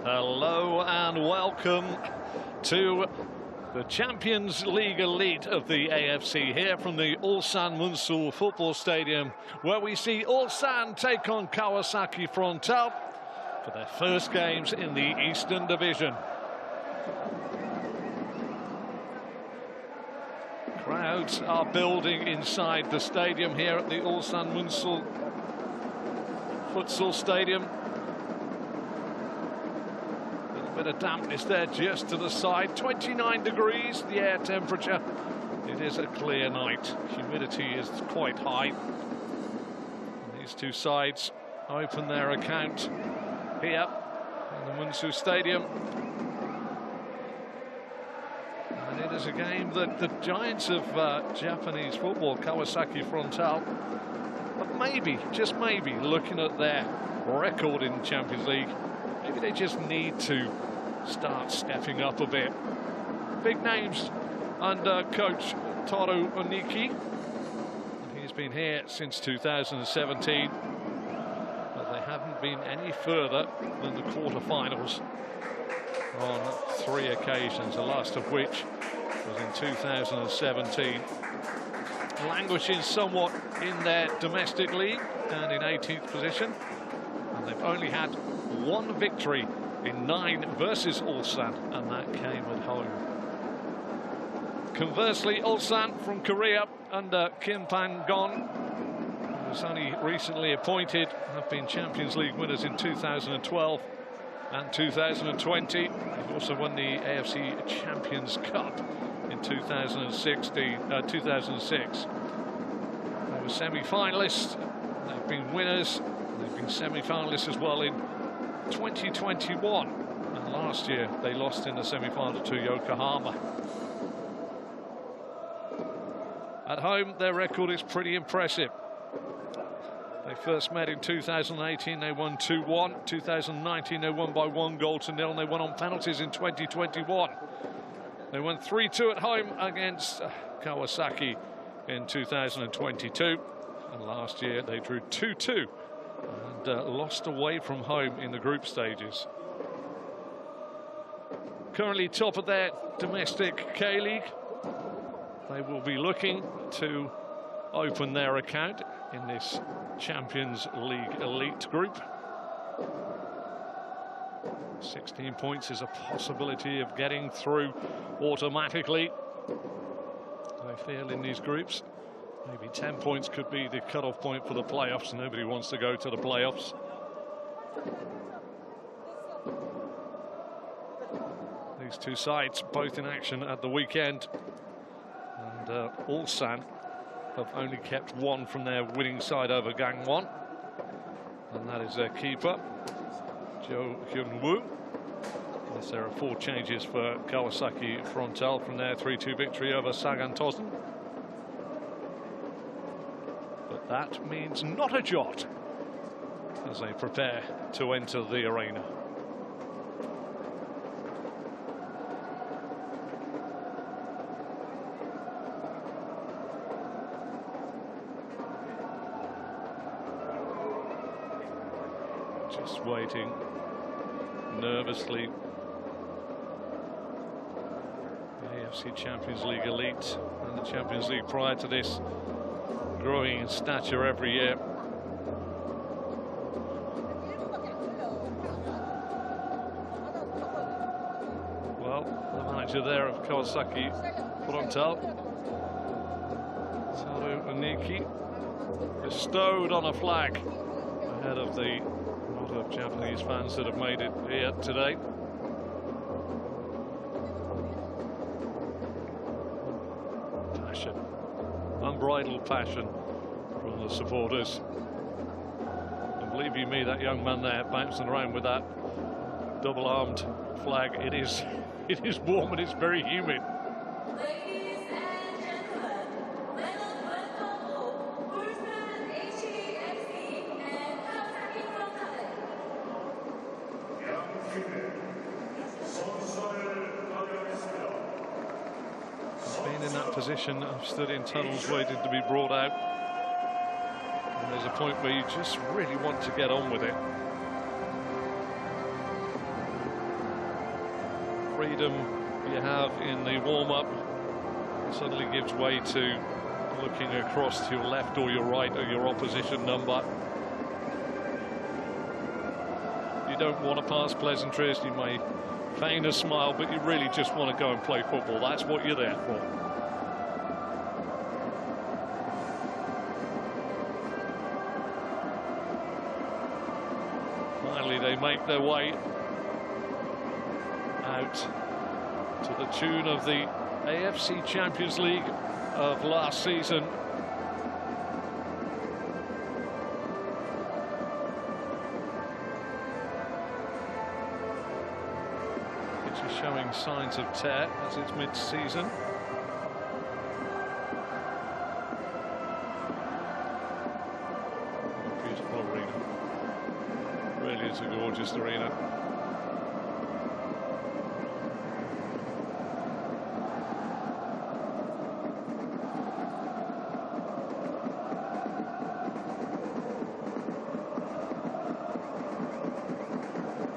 Hello and welcome to the Champions League Elite of the AFC here from the Ulsan Muncul Football Stadium, where we see Ulsan take on Kawasaki Frontale for their first games in the Eastern Division. Crowds are building inside the stadium here at the Ulsan Muncul Futsal Stadium. Bit of dampness there just to the side. 29 degrees the air temperature. It is a clear night. Humidity is quite high. And these two sides open their account here in the Muncul Stadium. And it is a game that the giants of Japanese football, Kawasaki Frontale, but maybe, just maybe, looking at their record in Champions League, maybe they just need to start stepping up a bit. Big names under coach Toru Oniki. He's been here since 2017, but they haven't been any further than the quarterfinals on 3 occasions, the last of which was in 2017. Languishing somewhat in their domestic league and in 18th position, and they've only had 1 victory in 9 versus Ulsan, and that came at home. Conversely, Ulsan from Korea under Kim Pan-gon, who was only recently appointed, have been Champions League winners in 2012 and 2020. They've also won the AFC Champions Cup in 2006. They were semi-finalists, they've been winners, they've been semi-finalists as well in 2021, and last year they lost in the semi-final to Yokohama. At home, their record is pretty impressive. They first met in 2018, they won 2-1. 2019, they won by 1-0, and they won on penalties in 2021. They won 3-2 at home against Kawasaki in 2022, and last year they drew 2-2 and lost away from home in the group stages. Currently top of their domestic K-League. They will be looking to open their account in this Champions League Elite group. 16 points is a possibility of getting through automatically, I feel, in these groups. Maybe 10 points could be the cut-off point for the playoffs. Nobody wants to go to the playoffs. These two sides both in action at the weekend. And Ulsan have only kept 1 from their winning side over Gangwon. And that is their keeper, Jo Hyun-woo. Yes, there are 4 changes for Kawasaki Frontale from their 3-2 victory over Sagan Tosen. But that means not a jot as they prepare to enter the arena. Just waiting nervously. The AFC Champions League Elite and the Champions League prior to this, growing in stature every year. Well, the manager there of Kawasaki Frontale, Toru Oniki, bestowed on a flag ahead of the lot of Japanese fans that have made it here today. Passion, unbridled passion from the supporters. And believe you me, that young man there bouncing around with that double-armed flag, it is warm and it's very humid. Ladies and gentlemen, Ulsan, ACL and Kawasaki Frontale. I've been in that position. I've stood in tunnels waiting to be brought out. And there's a point where you just really want to get on with it. freedom you have in the warm-up suddenly gives way to looking across to your left or your right or your opposition number. You don't want to pass pleasantries, you may feign a smile, but you really just want to go and play football. That's what you're there for. Finally, they make their way out to the tune of the AFC Champions League of last season. Which is showing signs of tear as it's mid-season. Beautiful arena. Really is a gorgeous arena.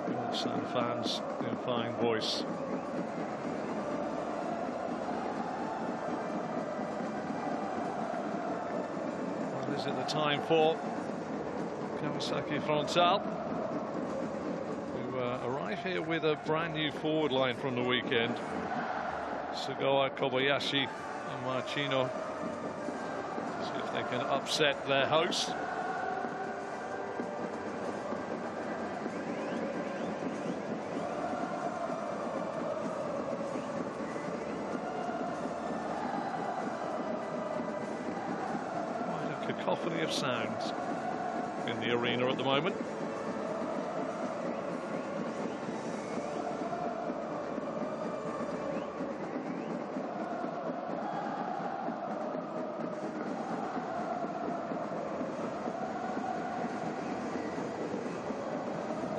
Ulsan fans in fine voice. Well, is it the time for Kawasaki Frontale, who arrive here with a brand new forward line from the weekend? Sugawa, Kobayashi and Marchino. See if they can upset their host. Cacophony of sounds in the arena at the moment.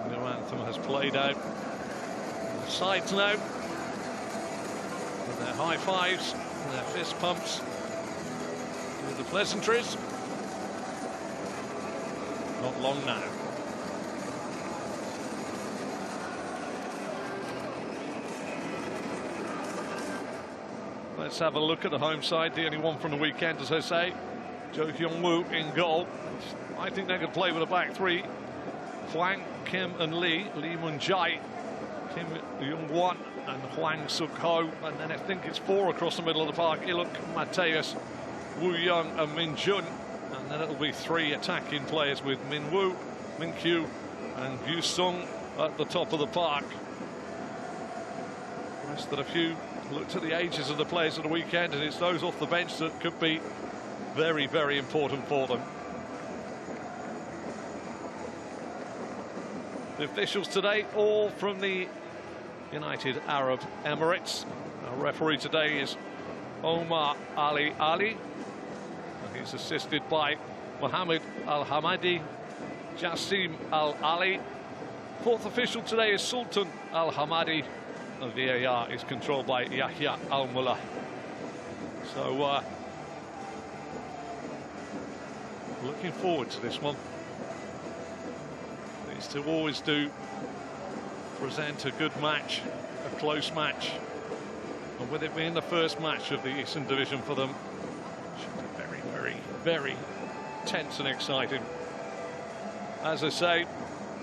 The new anthem has played out. The sides now with their high fives and their fist pumps with the pleasantries. Not long now. Let's have a look at the home side, the only one from the weekend, as I say. Jo Hyung-woo in goal. I think they could play with a back three. Hwang, Kim and Lee. Lee Mun-jae, Kim Young-won and Hwang Suk-ho. And then I think it's four across the middle of the park. Iluk, Mateus, Woo Young and Min Jun. And then it'll be three attacking players with Min Woo, Min Kyu and Yu Sung at the top of the park. Rest of the few looked at the ages of the players of the weekend, and it's those off the bench that could be very, very important for them. The officials today, all from the United Arab Emirates. Our referee today is Omar Ali Ali. He's assisted by Mohammed Al-Hamadi, Jassim Al-Ali. Fourth official today is Sultan Al-Hamadi. The VAR is controlled by Yahya Al-Mullah. So, looking forward to this one. Needs to always present a good match, a close match. And with it being the first match of the Eastern Division for them, very tense and exciting. As I say,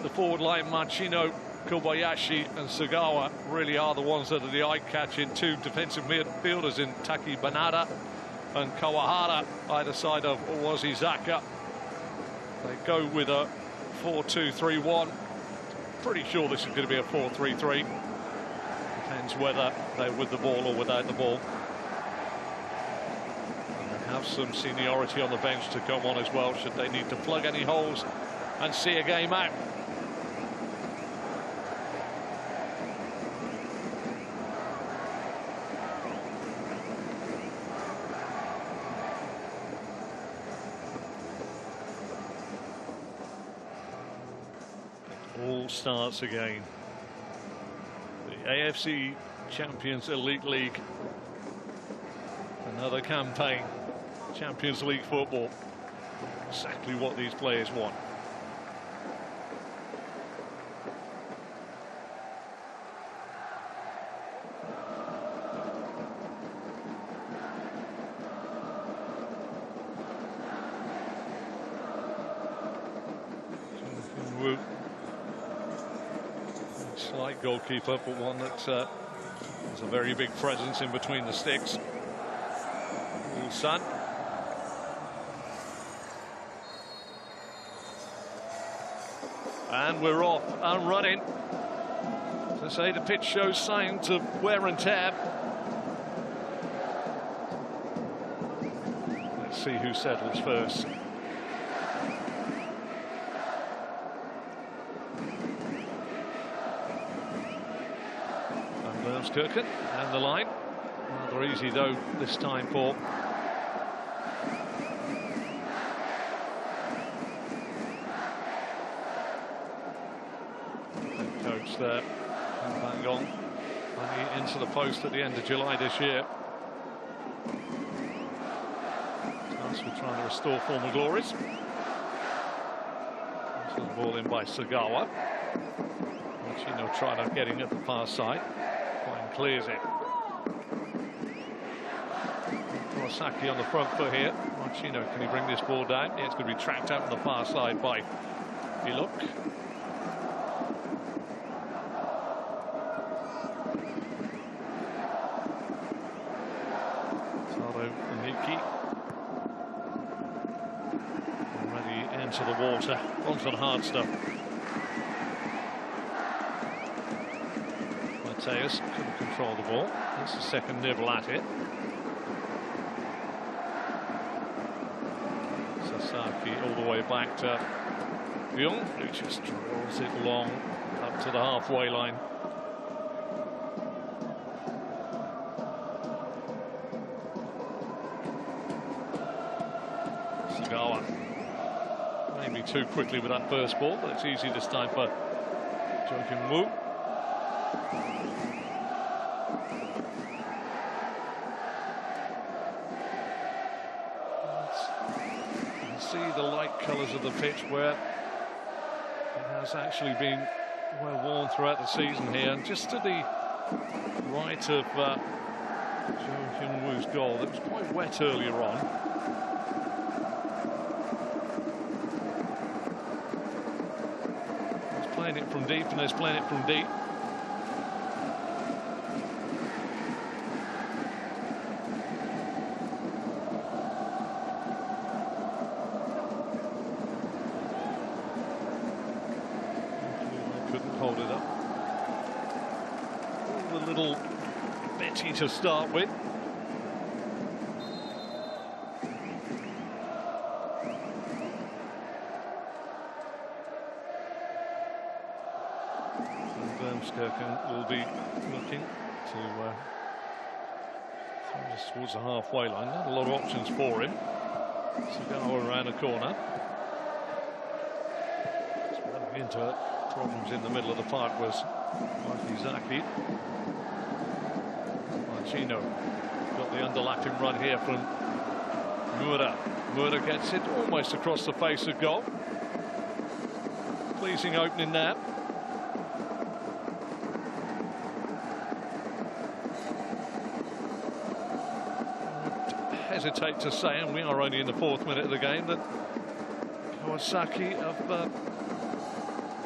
the forward line, Marchino, Kobayashi and Sugawa, really are the ones that are the eye-catching. Two defensive midfielders in Taki Banada and Kawahara, either side of Owazizaka. They go with a 4-2-3-1. Pretty sure this is going to be a 4-3-3. Depends whether they're with the ball or without the ball. Have some seniority on the bench to come on as well, should they need to plug any holes and see a game out. It all starts again. The AFC Champions Elite League. Another campaign. Champions League football. Exactly what these players want. Slight goalkeeper, but one that has a very big presence in between the sticks. Ulsan. And we're off and running. To say the pitch shows signs of wear and tear. Let's see who settles first. Kirken and the line. Rather easy though this time for the coach there. Bang on into the post at the end of July this year. Tasked with trying to restore former glories. The ball in by Sagawa. Machino trying to getting at the far side. Clears it. Kawasaki on the front foot here. Machino, can he bring this ball down? Yeah, it's going to be tracked out on the far side by Buildup. Taro Niki already into the water, onto the hard stuff. Mateus couldn't control the ball. That's the second nibble at it. Sasaki all the way back to Young, who just drills it long up to the halfway line. Sagawa maybe too quickly with that first ball, but it's easy this time for Joachim Wu. The light colours of the pitch where it has actually been well worn throughout the season here, and just to the right of Joachim Wu's goal. It was quite wet earlier on. He's playing it from deep, and he's playing it from deep. Hold it up. A little bitty to start with. And Skirken will be looking to throw this towards the halfway line. Not a lot of options for him. Sagawa around the corner. Just running into it. Problems in the middle of the park was Zaki. Machino got the underlapping run here from Mura. Mura gets it almost across the face of goal. Pleasing opening there. I hesitate to say, and we are only in the 4th minute of the game, that Kawasaki have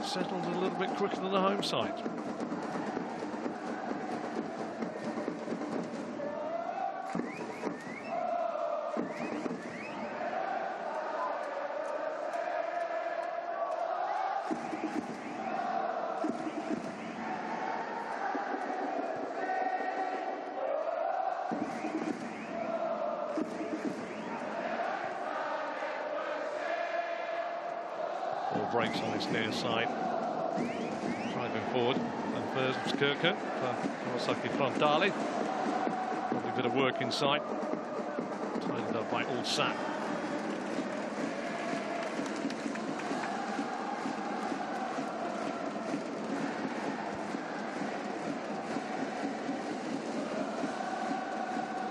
settled a little bit quicker than the home side. Ball breaks on his near side. Driving forward. And first Kirken for Kawasaki Frontale. Probably a bit of work inside. Tightened up by Ulsan.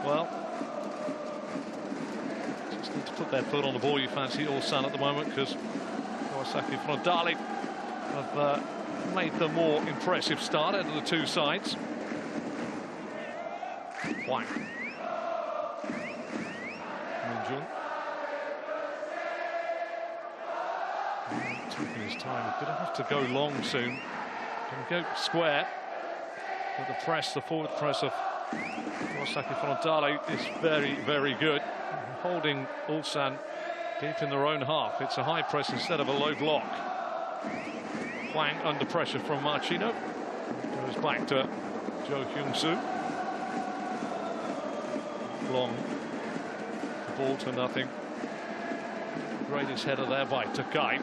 Well, just need to put their foot on the ball, you fancy Ulsan at the moment, because Kawasaki Frontale have made the more impressive start out of the two sides. Wang. Minjun. Taking his time. He's going to have to go long soon. Can go square, but the press, the forward press of Kawasaki Frontale is very, very good. Holding Ulsan deep in their own half. It's a high press instead of a low block. Hwang under pressure from Marchino. Goes back to Jo Hyung-soo. Long. Ball to nothing. Greatest header there by Takai.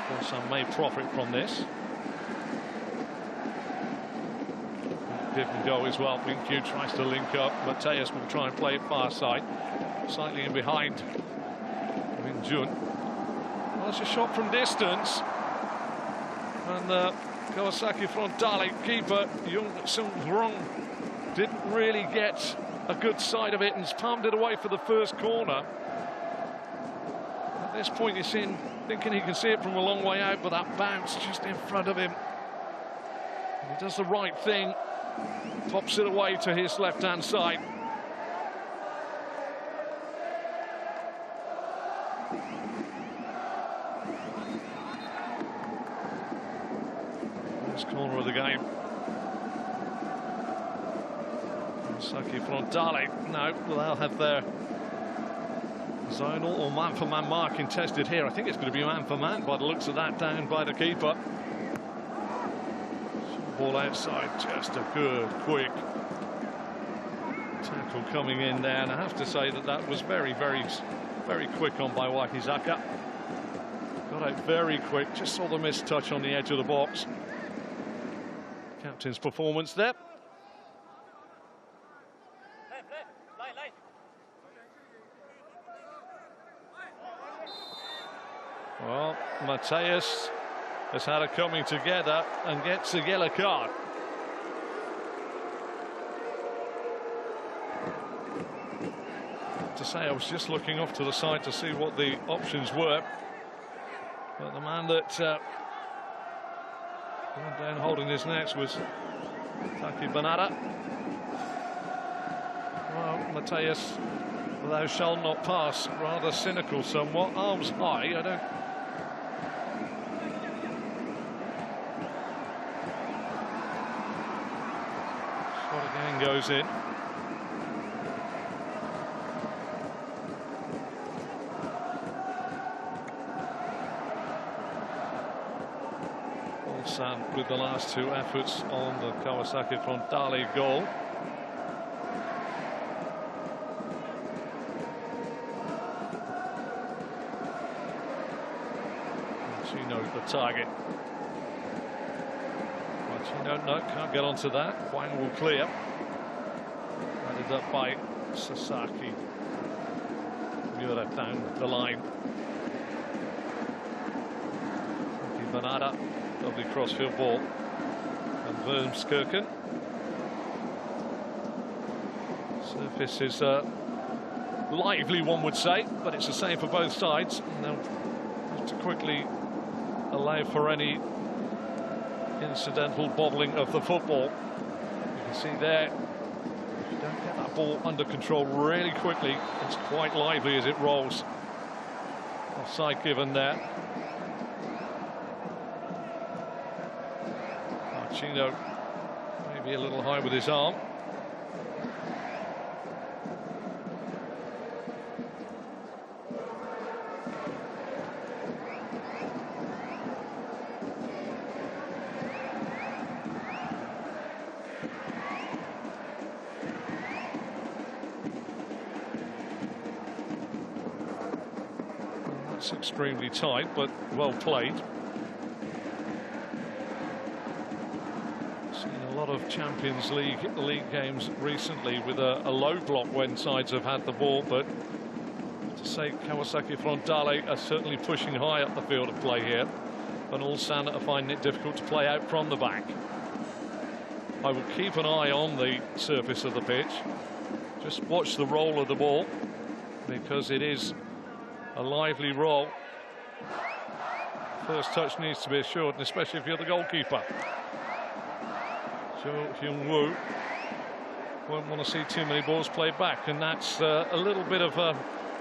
Ulsan may profit from this. Give and go as well. Minkyu tries to link up. Mateus will try and play it far side. Slightly in behind Min-jun. Well, it's a shot from distance. And Kawasaki Frontale keeper Jung Sung-rong didn't really get a good side of it and palmed it away for the first corner. At this point, you're thinking he can see it from a long way out, but that bounce just in front of him. And he does the right thing, pops it away to his left-hand side. First corner of the game. Kawasaki Frontale, no, well, they'll have their zonal or man-for-man marking tested here. I think it's going to be man-for-man by the looks of that, down by the keeper. Ball outside, just a good, quick tackle coming in there. And I have to say that that was very, very, very quick on by Wakizaka. Got out very quick, just saw the missed touch on the edge of the box. Captain's performance there. Well, Mateus has had a coming together and gets a yellow card. To say, I was just looking off to the side to see what the options were, but the man that went down holding his nets was Taki Banada. Well, Mateus, thou shalt not pass, rather cynical somewhat, arms high. I don't. Shot again goes in. Ulsan with the last two efforts on the Kawasaki Frontale goal. Marchino the target. Marchino, no, can't get onto that. Hwang will clear. Headed up by Sasaki. Miura down the line. Banada, lovely crossfield ball. And Vermskirchen. Surface is lively, one would say, but it's the same for both sides. And they'll have to quickly allow for any incidental bobbling of the football. You can see there, if you don't get that ball under control really quickly, it's quite lively as it rolls. Offside given there. Marchino maybe a little high with his arm. That's extremely tight, but well played. Of Champions League Elite games recently with a low block when sides have had the ball, but to say Kawasaki Frontale are certainly pushing high up the field of play here, and Ulsan are finding it difficult to play out from the back. I would keep an eye on the surface of the pitch, just watch the roll of the ball, because it is a lively roll. First touch needs to be assured, and especially if you're the goalkeeper. Jo Hyung-woo won't want to see too many balls played back, and that's a little bit of a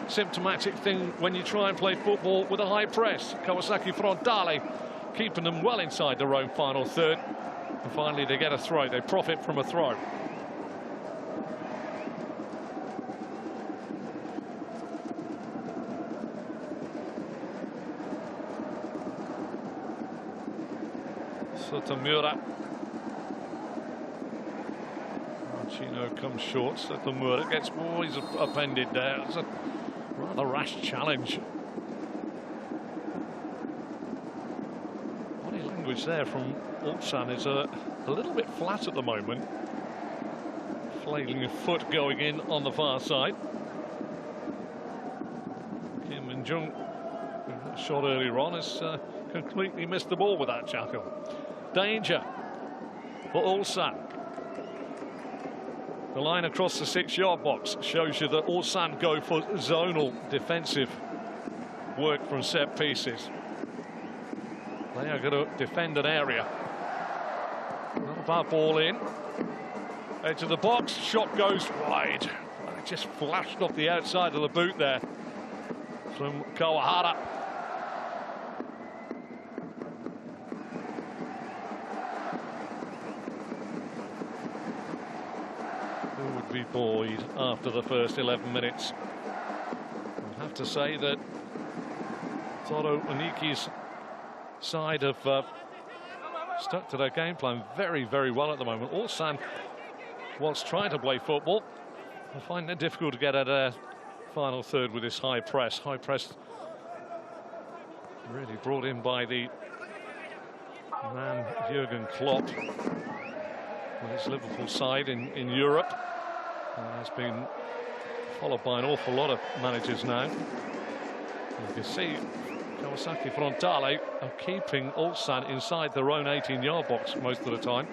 symptomatic thing when you try and play football with a high press. Kawasaki Frontale keeping them well inside their own final third. And finally they get a throw. They profit from a throw. Sotomura. Chino comes short. Sotomura gets always upended there. It's a rather rash challenge. Body language there from Ulsan is a little bit flat at the moment. Flailing a foot going in on the far side. Kim Min-jung, shot earlier on, has completely missed the ball with that tackle. Danger for Ulsan. The line across the 6-yard box shows you that Ulsan go for zonal defensive work from set pieces. They are going to defend an area. Not a bad ball in. Edge of the box, shot goes wide. It just flashed off the outside of the boot there from Kawahara. Be buoyed after the first 11 minutes. I have to say that Toro Oniki's side have stuck to their game plan very, very well at the moment. Ulsan, whilst trying to play football, I find it difficult to get at a final third with this high press. High press really brought in by the man Jurgen Klopp with his Liverpool side in Europe. Has been followed by an awful lot of managers now. You can see Kawasaki Frontale are keeping Ulsan inside their own 18-yard box most of the time.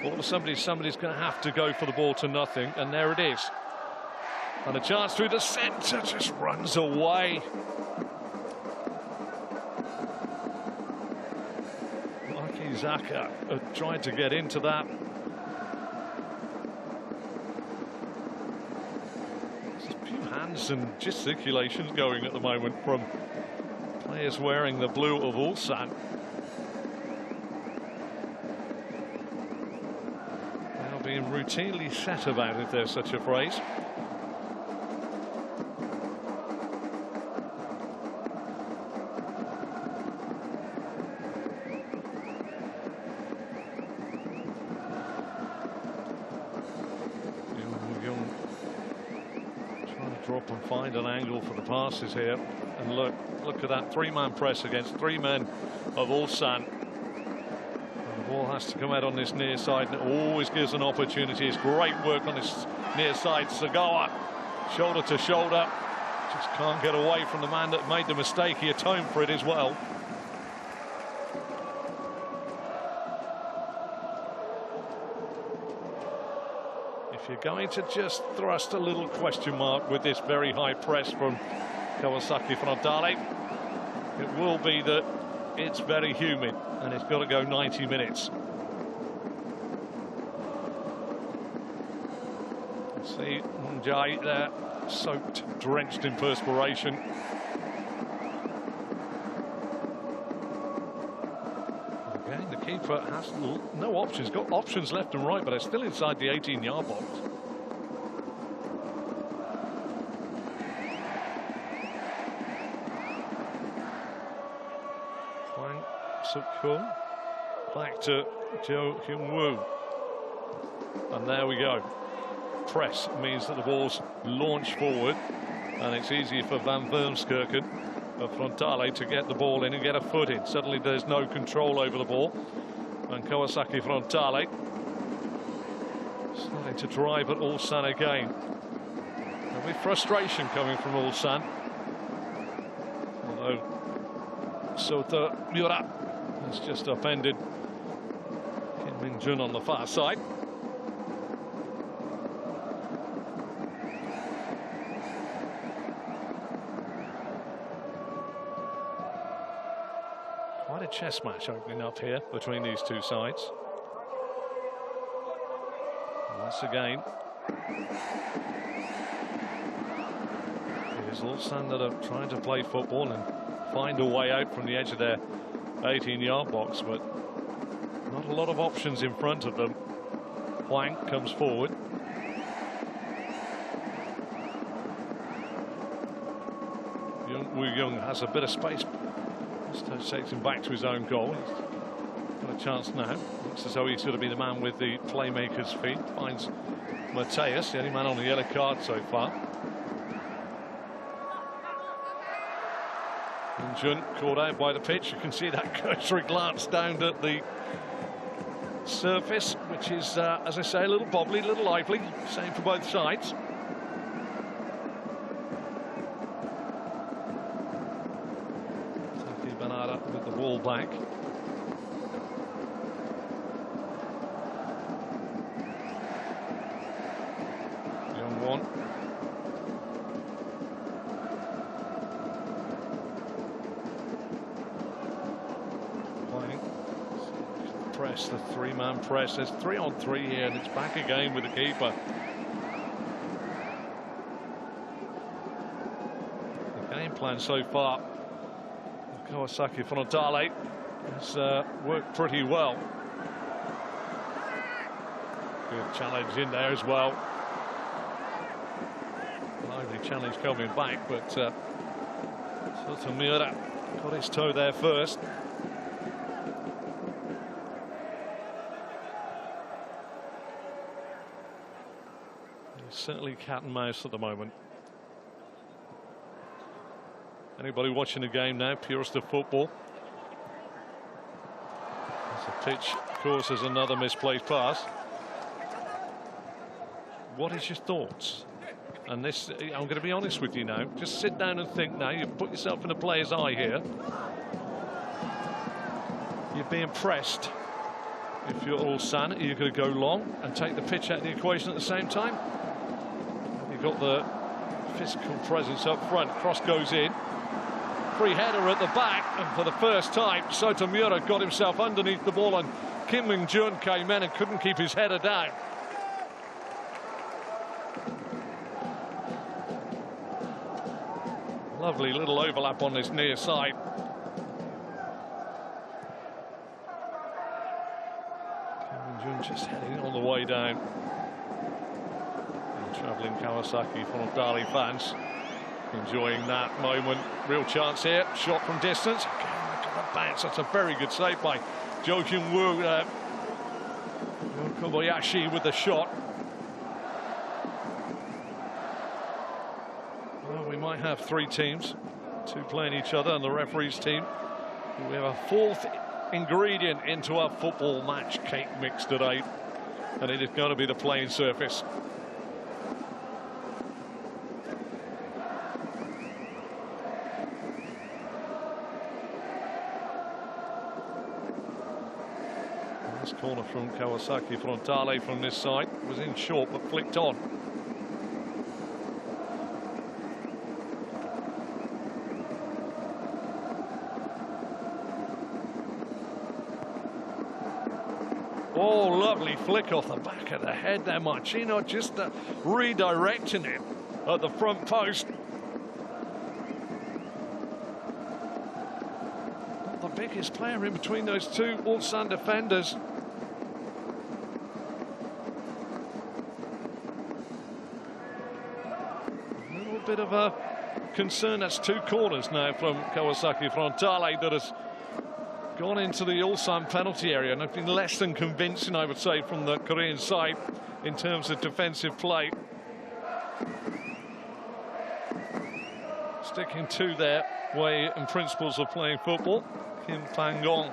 All of a sudden, somebody's going to have to go for the ball to nothing, and there it is. And a chance through the centre, just runs away. Maki Zaka tried to get into that. Hands and gesticulations going at the moment from players wearing the blue of Ulsan. Now being routinely set about, if there's such a phrase. Drop and find an angle for the passes here, and look at that 3-man press against 3 men of Ulsan. And the ball has to come out on this near side, and it always gives an opportunity. It's great work on this near side. Sagawa, shoulder to shoulder, just can't get away from the man that made the mistake. He atoned for it as well. If you're going to just thrust a little question mark with this very high press from Kawasaki Frontale, it will be that it's very humid and it's got to go 90 minutes. See Njai there, soaked, drenched in perspiration. Again, the keeper has no options, got options left and right, but they're still inside the 18-yard box. Hwang Suk-kun back to Jo Hyun-woo. And there we go. Press means that the ball's launched forward, and it's easy for Van Vermskerken of Frontale to get the ball in and get a foot in. Suddenly there's no control over the ball, and Kawasaki Frontale starting to drive at Ulsan again. And with frustration coming from Ulsan, although Sota Miura has just upended Kim Min-jun on the far side. Quite a chess match opening up here between these two sides. Once again, it is Ulsan that are trying to play football and find a way out from the edge of their 18-yard box, but not a lot of options in front of them. Huang comes forward. Wu Young has a bit of space. Just takes him back to his own goal. He's got a chance now. Looks as though he's going to be the man with the playmaker's feet. Finds Mateus, the only man on the yellow card so far. And Jun caught out by the pitch. You can see that cursory glance down at the surface, which is, as I say, a little bobbly, a little lively. Same for both sides. With the ball back. Young one. Playing. Press, the three-man press. There's 3-on-3 here, and it's back again with the keeper. The game plan so far, Kawasaki Frontale has worked pretty well. Good challenge in there as well. Lively challenge coming back, but Sotomura got his toe there first. It's certainly cat and mouse at the moment. Anybody watching the game now, purist of football. As the pitch causes another misplaced pass. What is your thoughts? And this, I'm going to be honest with you now. Just sit down and think now. You put yourself in a player's eye here. You're being pressed. If you're Ulsan, are you going to go long and take the pitch out of the equation at the same time? You've got the physical presence up front. Cross goes in. Free header at the back, and for the first time Sotomura got himself underneath the ball, and Kim Min-jun came in and couldn't keep his header down. Lovely little overlap on this near side. Kim Min-jun just heading on the way down. And travelling Kawasaki Frontale fans enjoying that moment. Real chance here. Shot from distance. Again, look at the bounce. That's a very good save by Jo Kyung-woo. Kobayashi with the shot. Well, we might have three teams, two playing each other, and the referee's team. We have a fourth ingredient into our football match cake mix today, and it is going to be the playing surface. This corner from Kawasaki Frontale from this side was in short but flicked on. Oh, lovely flick off the back of the head there, Marchino, just redirecting it at the front post. Not the biggest player in between those two Ulsan defenders. Bit of a concern. That's two corners now from Kawasaki Frontale that has gone into the Ulsan penalty area and have been less than convincing, I would say, from the Korean side in terms of defensive play. Sticking to their way and principles of playing football. Kim Pang-gong,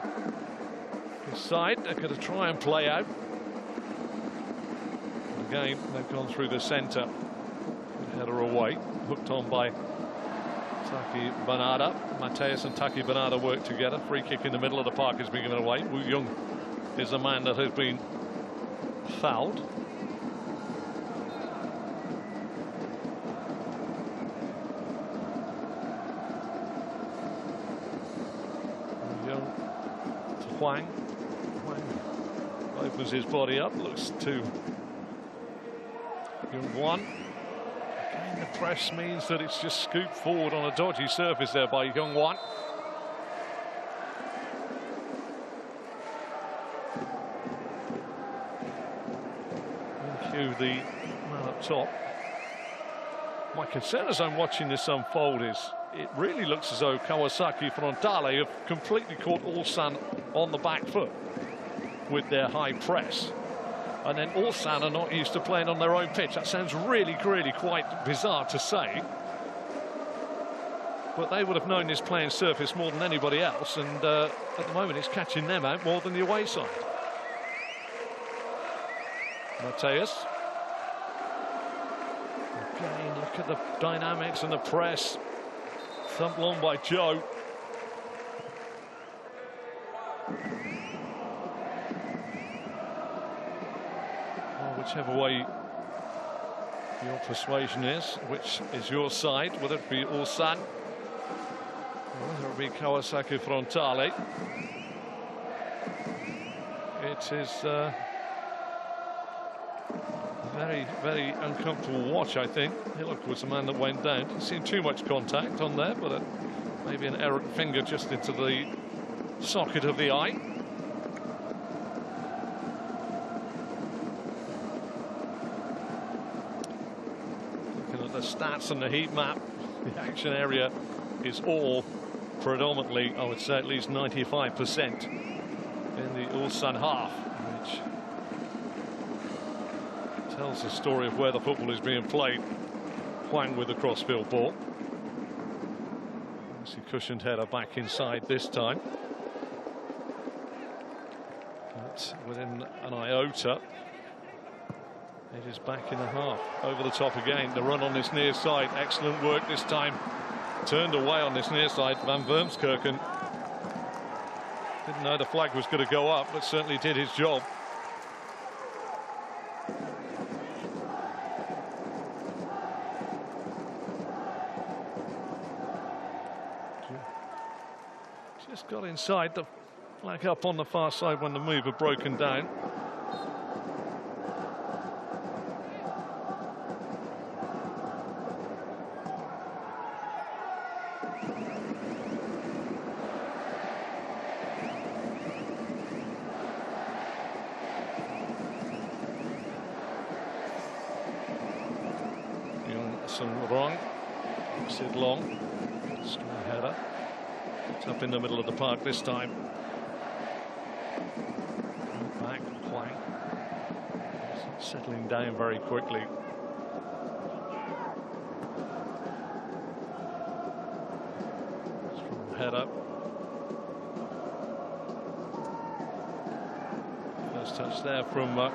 his side, they're going to try and play out. Again, they've gone through the centre. Header away, hooked on by Taki Banada. Mateus and Taki Banada work together. Free kick in the middle of the park has been given away. Wu Young is the man that has been fouled. Wu Young to Huang. Huang opens his body up, looks to Young one. The press means that it's just scooped forward on a dodgy surface there by Young-won. cue the man up top. My concern as I'm watching this unfold is it really looks as though Kawasaki Frontale have completely caught Ulsan on the back foot with their high press. And then Ulsan are not used to playing on their own pitch. That sounds really quite bizarre to say. But they would have known this playing surface more than anybody else, and at the moment it's catching them out more than the away side. Mateus. Again, look at the dynamics and the press. Thumped long by Joe. Well, whichever way your persuasion is, which is your side, whether it be Ulsan, whether it be Kawasaki Frontale, it is very uncomfortable watch, I think. Hillock was the man that went down. Didn't seem too much contact on there, but maybe an errant finger just into the socket of the eye. Looking at the stats and the heat map, the action area is all predominantly, I would say at least 95% in the Ulsan half, which tells the story of where the football is being played. Huang with the crossfield ball. Nicely cushioned header back inside this time. But within an iota, it is back in the half. Over the top again. The run on this near side. Excellent work this time. Turned away on this near side. Van Vermskerken didn't know the flag was going to go up, but certainly did his job. Just got inside, the flag up on the far side when the move had broken down. Wrong, Sid Long, strong header. It's up in the middle of the park this time. Back, Huang. Settling down very quickly. Strong header. First touch there from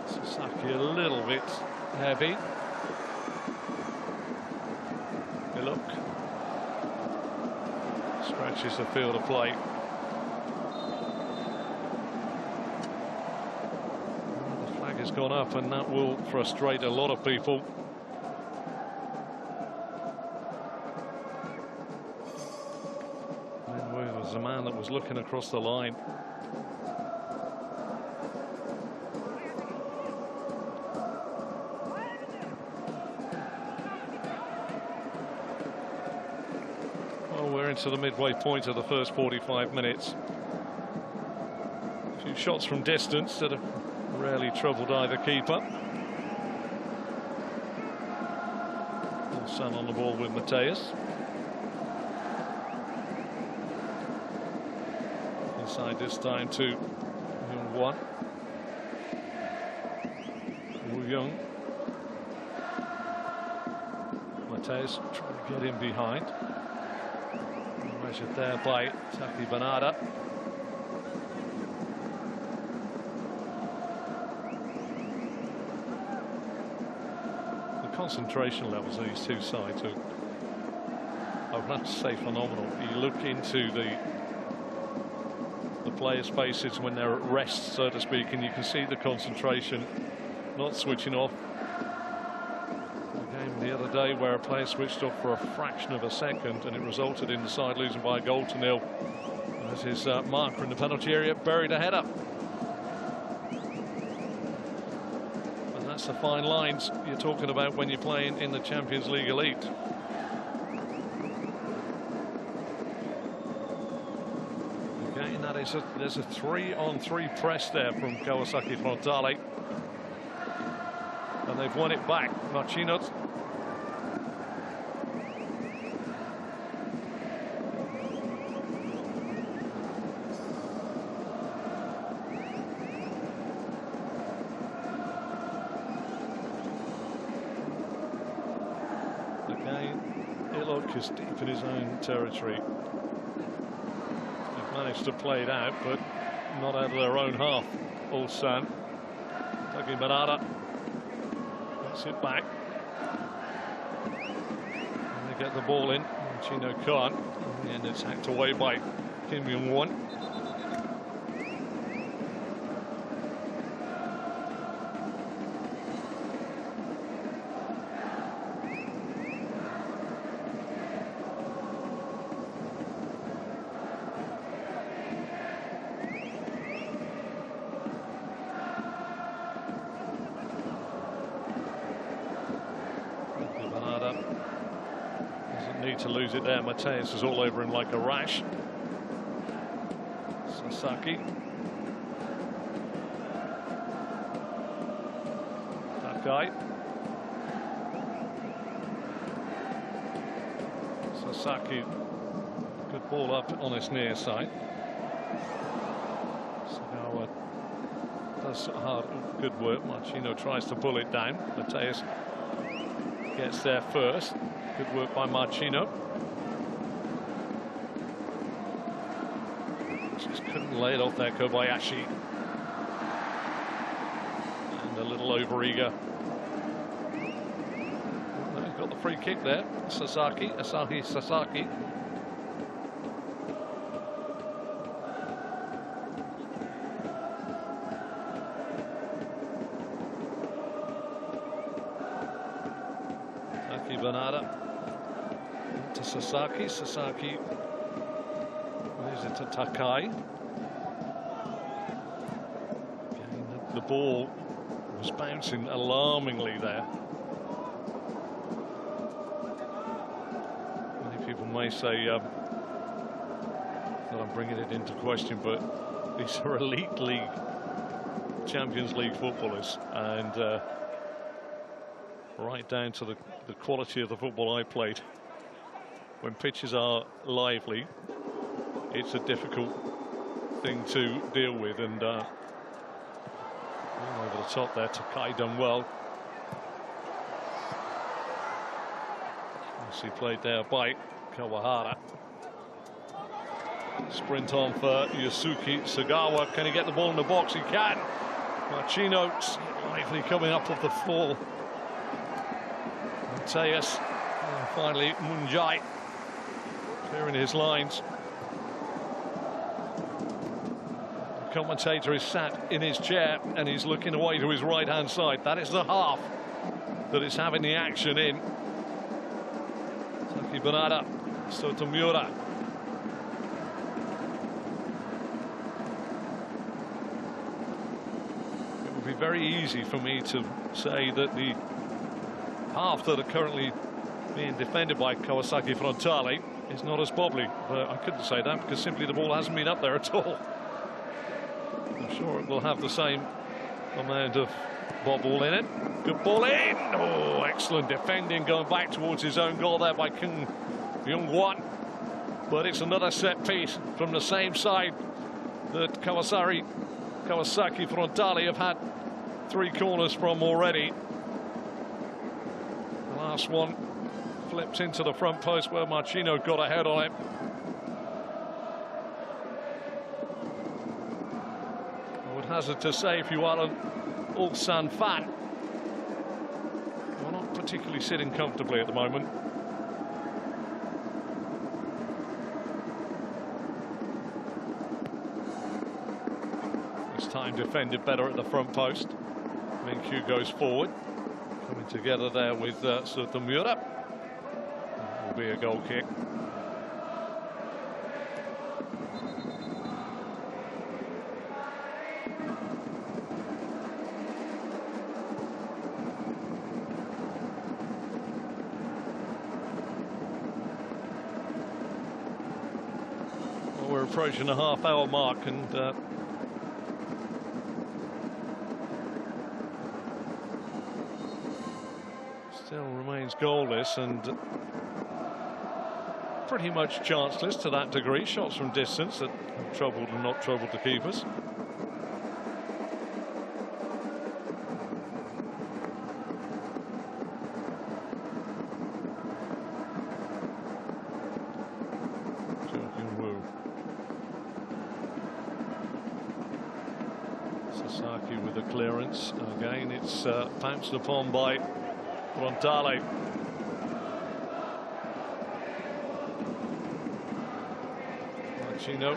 Sasaki, a little bit heavy. Look, scratches the field of play. The flag has gone up, and that will frustrate a lot of people. And there was a man that was looking across the line. To the midway point of the first 45 minutes. A few shots from distance that have rarely troubled either keeper. Ulsan on the ball with Mateus. Inside this time to Young-Wan. Wu Young. Mateus trying to get in behind. Measured there by Taki Banada. The concentration levels of these two sides are, I would have to say, phenomenal. You look into the players' faces when they're at rest, so to speak, and you can see the concentration not switching off. The other day where a player switched off for a fraction of a second and it resulted in the side losing by a goal to nil. As his marker in the penalty area buried a header. And that's the fine lines you're talking about when you're playing in the Champions League Elite. Again, there's a 3-on-3 press there from Kawasaki Frontale. And they've won it back. Marchino. Again, Ilok is deep in his own territory. They've managed to play it out, but not out of their own half. Ulsan. Taki Barada. Gets it back. And they get the ball in. Chino can't. In the end, it's hacked away by Kim Young-won. Need to lose it there. Mateus is all over him like a rash. Sasaki. Takai. Sasaki. Good ball up on his near side. Sagawa does hard, good work. Marchino tries to pull it down. Mateus gets there first. Good work by Marchino. Just couldn't lay it off there, Kobayashi. And a little over-eager. He's got the free kick there. Sasaki, Asahi Sasaki. Taki Banada. To Sasaki. Sasaki leaves it to Takai. Again, the ball was bouncing alarmingly there. Many people may say that I'm bringing it into question, but these are elite league, Champions League footballers, and right down to the quality of the football I played. When pitches are lively, it's a difficult thing to deal with, and over the top there, Takai done well. He played there by Kawahara. Sprint on for Yasuki Sagawa. Can he get the ball in the box? He can. Marchino lively coming up off the floor. Mateus, and finally Munjai. Clearing his lines. The commentator is sat in his chair and he's looking away to his right hand side. That is the half that is having the action in. Taki Banada, Sotomura. It would be very easy for me to say that the half that are currently being defended by Kawasaki Frontale is not as bobbly, but I couldn't say that because simply the ball hasn't been up there at all. I'm sure it will have the same amount of bobble in it. Good ball in. Oh, excellent defending, going back towards his own goal there by Kim Young-won. But it's another set piece from the same side that Kawasaki Frontale have had 3 corners from already. The last one flipped into the front post where Marchino got ahead on it. I would hazard to say, if you are an Ulsan fan, you're not particularly sitting comfortably at the moment. This time defended better at the front post. Minkyu goes forward, coming together there with Sotomura. Will be a goal kick. Well, we're approaching the half-hour mark, and still remains goalless and pretty much chanceless to that degree. Shots from distance that have troubled and not troubled the keepers. Sasaki with the clearance. Again, it's bounced upon by Frontale. Machino.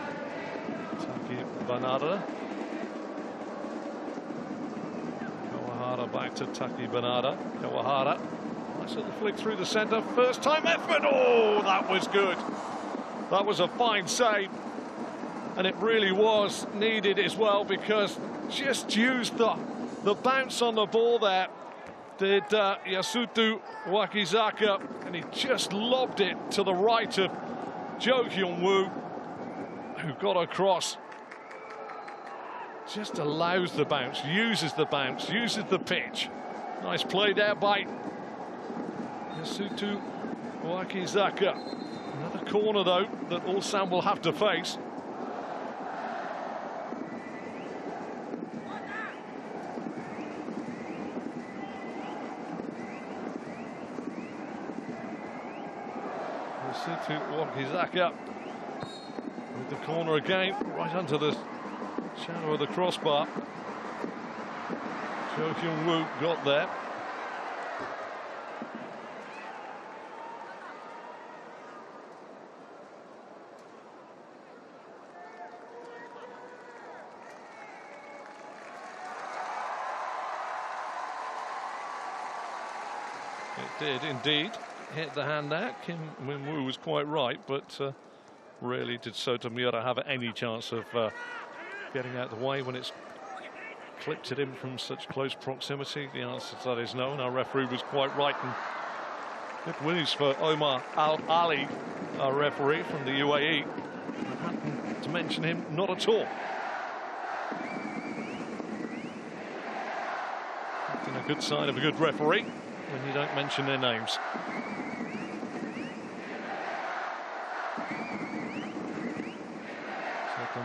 Taki Banada. Kawahara back to Taki Banada. Kawahara. Nice little flick through the centre. First time effort. Oh, that was good. That was a fine save. And it really was needed as well, because just used the bounce on the ball there, did Yasuto Wakizaka, and he just lobbed it to the right of Jo Hyun-woo, who got across. Just allows the bounce, uses the pitch. Nice play there by Yasuto Wakizaka. Another corner, though, that Ulsan will have to face. To Wakizaka with the corner again, right under the shadow of the crossbar. Jo Hyun-woo got there. It did indeed. Hit the hand there. Kim Min-woo was quite right, but really did Sota Miura have any chance of getting out of the way when it's clipped at him from such close proximity? The answer to that is no, and our referee was quite right. And good news for Omar Al-Ali, our referee from the UAE. I happened to mention him, not at all. Often a good sign of a good referee when you don't mention their names.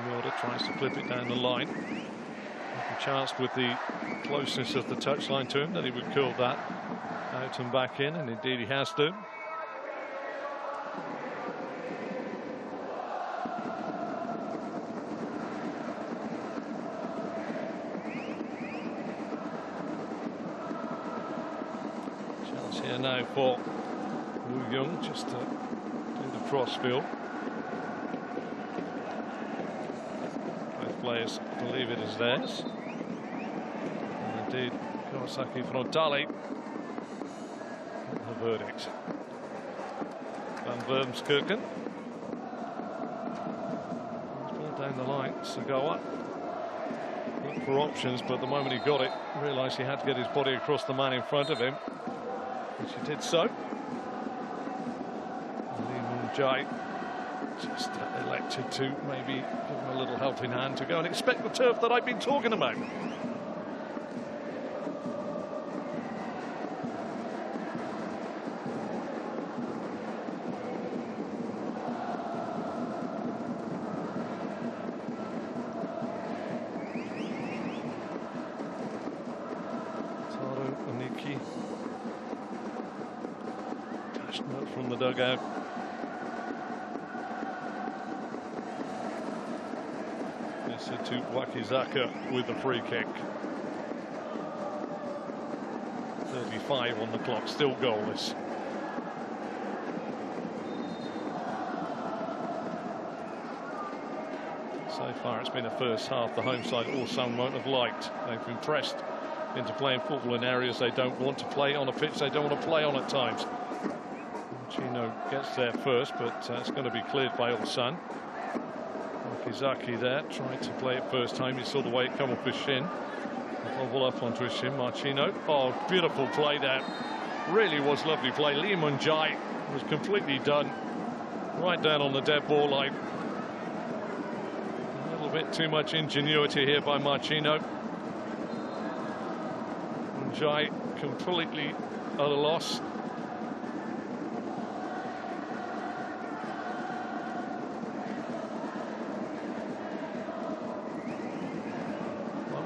Miura tries to clip it down the line. A chance with the closeness of the touchline to him that he would curl that out and back in, and indeed he has to. Chance here now for Woo Young just to do the cross field. Players believe it is theirs. And indeed, Kawasaki Frontale the verdict. Van Wormskirchen. Ball down the line. Sagawa looked for options, but the moment he got it, realised he had to get his body across the man in front of him, which he did so. Lee Moon-jae just elected to maybe give him a little helping hand to go and expect the turf that I've been talking about. Taro Oniki dashed out from the dugout. To Wakizaka with the free kick. 35 on the clock, still goalless. So far it's been a first half the home side Ulsan won't have liked. They've been pressed into playing football in areas they don't want to play, on a pitch they don't want to play on at times. Chino gets there first, but it's going to be cleared by Ulsan. Wakizaki there, tried to play it first time. You saw the way it come off his shin. Bobble up onto his shin. Marchino. Oh, beautiful play there. Really was lovely play. Lee Moon-jae was completely done. Right down on the dead ball line. A little bit too much ingenuity here by Marchino. Jai completely at a loss. Well,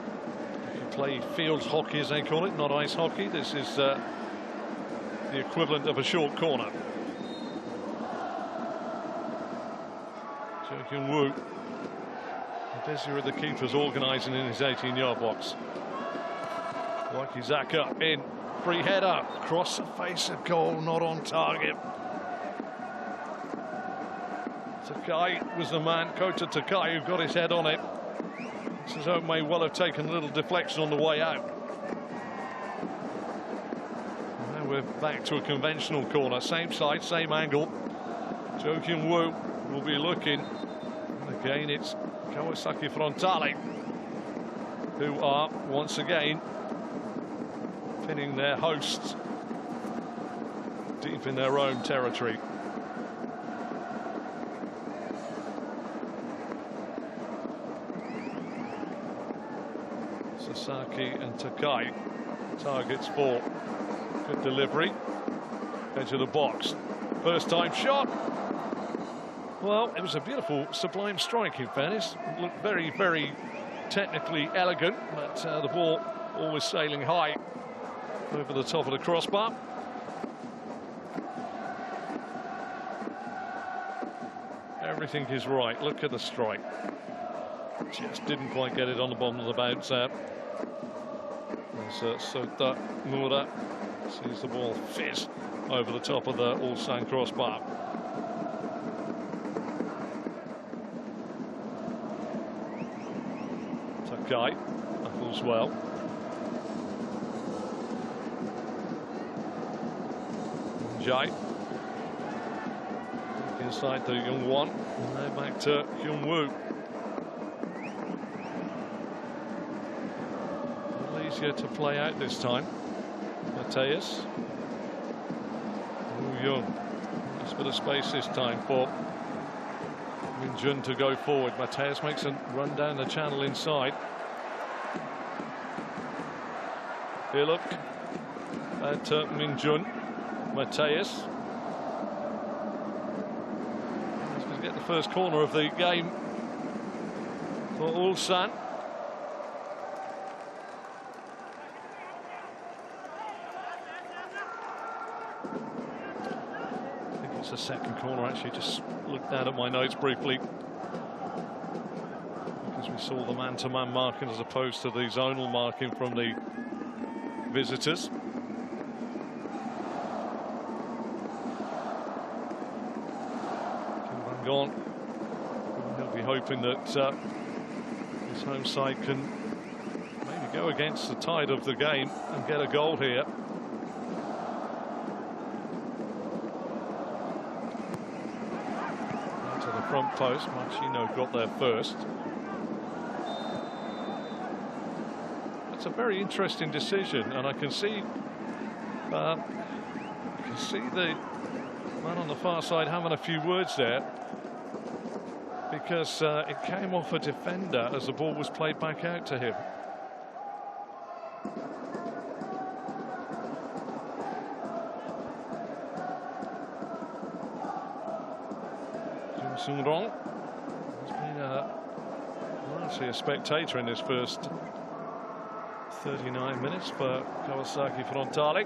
you can play field hockey, as they call it, not ice hockey. This is the equivalent of a short corner. Joking Wu. Desiree, the keeper's organising in his 18-yard box. Wakizaka in, free header, across the face of goal, not on target. Takai was the man, Kota Takai, who got his head on it. Suzuki may well have taken a little deflection on the way out. Now we're back to a conventional corner, same side, same angle. Joking Wu will be looking, and again it's Kawasaki Frontale, who are once again pinning their hosts deep in their own territory. Sasaki and Takai, targets for good delivery, edge of the box, first time shot. Well, it was a beautiful, sublime strike, in fairness. It looked very, very technically elegant, but the ball always sailing high over the top of the crossbar. Everything is right. Look at the strike. Just didn't quite get it on the bottom of the bounce there. As Sota Mura sees the ball fizz over the top of the Ulsan crossbar. Takai knuckles well. Jai inside to Young Won, and now back to Hyun Woo. A little easier to play out this time. Mateus. Woo Young. Nice bit of space this time for Min Jun to go forward. Mateus makes a run down the channel inside. Buildup at Min Jun. Mateus. He's going to get the first corner of the game for Ulsan. I think it's the second corner, actually. Just looked down at my notes briefly, because we saw the man-to-man marking as opposed to the zonal marking from the visitors. Gone. He'll be hoping that his home side can maybe go against the tide of the game and get a goal here. To the front post, Machino got there first. It's a very interesting decision, and I can see the man on the far side having a few words there, because it came off a defender as the ball was played back out to him. Jung Sung-rong has been largely a spectator in this first 39 minutes for Kawasaki Frontale.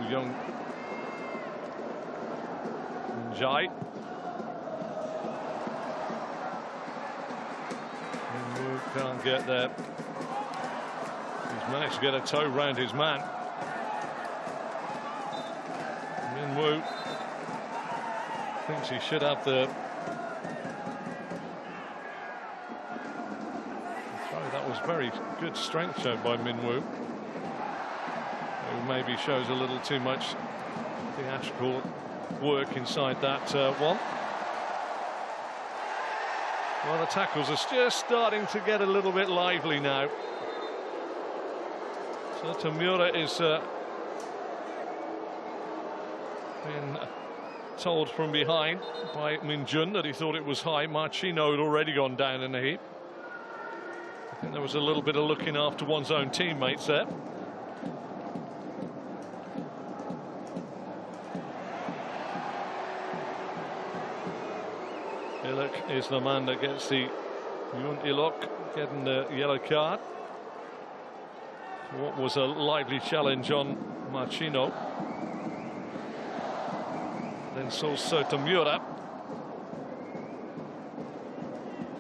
Young Jai. Can't get there. He's managed to get a toe round his man. Min Woo thinks he should have the throw. That was very good strength shown by Min Woo, who maybe shows a little too much theatrical work inside that one. Well, the tackles are just starting to get a little bit lively now. So Tamura is been told from behind by Minjun that he thought it was high. Marchino had already gone down in the heap. I think there was a little bit of looking after one's own teammates there. Ilok is the man that gets the Yoon Ilok getting the yellow card. What was a lively challenge on Marchino. Then Sotomura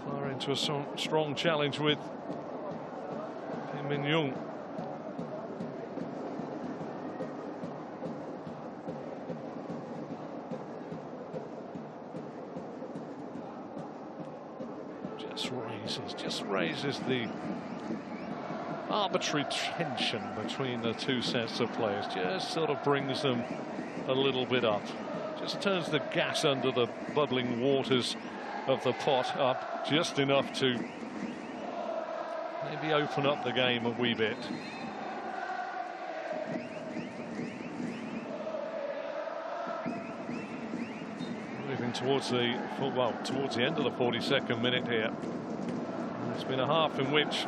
far into a strong challenge with Kim Min-young. Just raises the arbitrary tension between the two sets of players. Just sort of brings them a little bit up. Just turns the gas under the bubbling waters of the pot up just enough to maybe open up the game a wee bit. Moving towards the towards the end of the 42nd minute here. It's been a half in which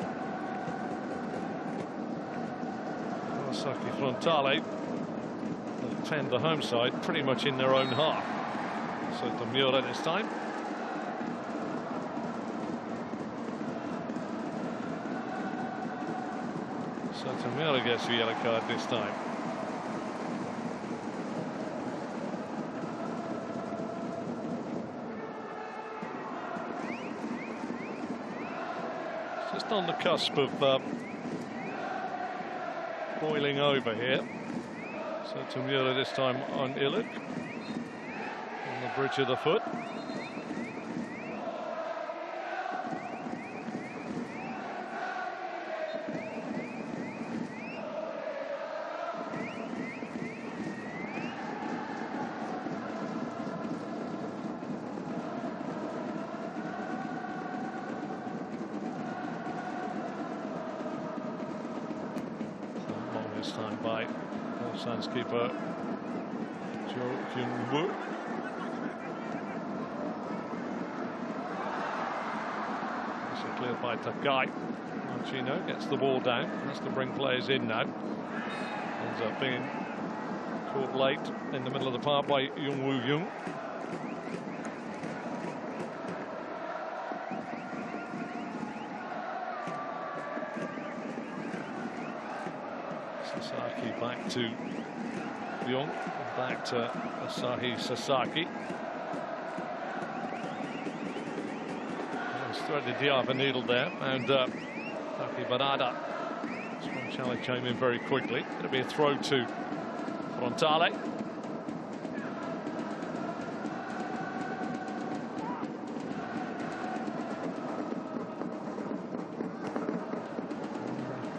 Kawasaki Frontale defend the home side pretty much in their own half. So Sotomura this time. Sotomura gets the yellow card this time. Just on the cusp of boiling over here. Sotomura this time on Ilok on the bridge of the foot. This time by Ulsan's keeper Jo Kyung-woo. Cleared by Takai. Marchino gets the ball down, has to bring players in now. Ends up being caught late in the middle of the park by Yoon Woo-young. Sasaki back to Young, back to Asahi Sasaki. Threaded the other needle there, and Taki Banada. Strong challenge came in very quickly. Going to be a throw to Frontale.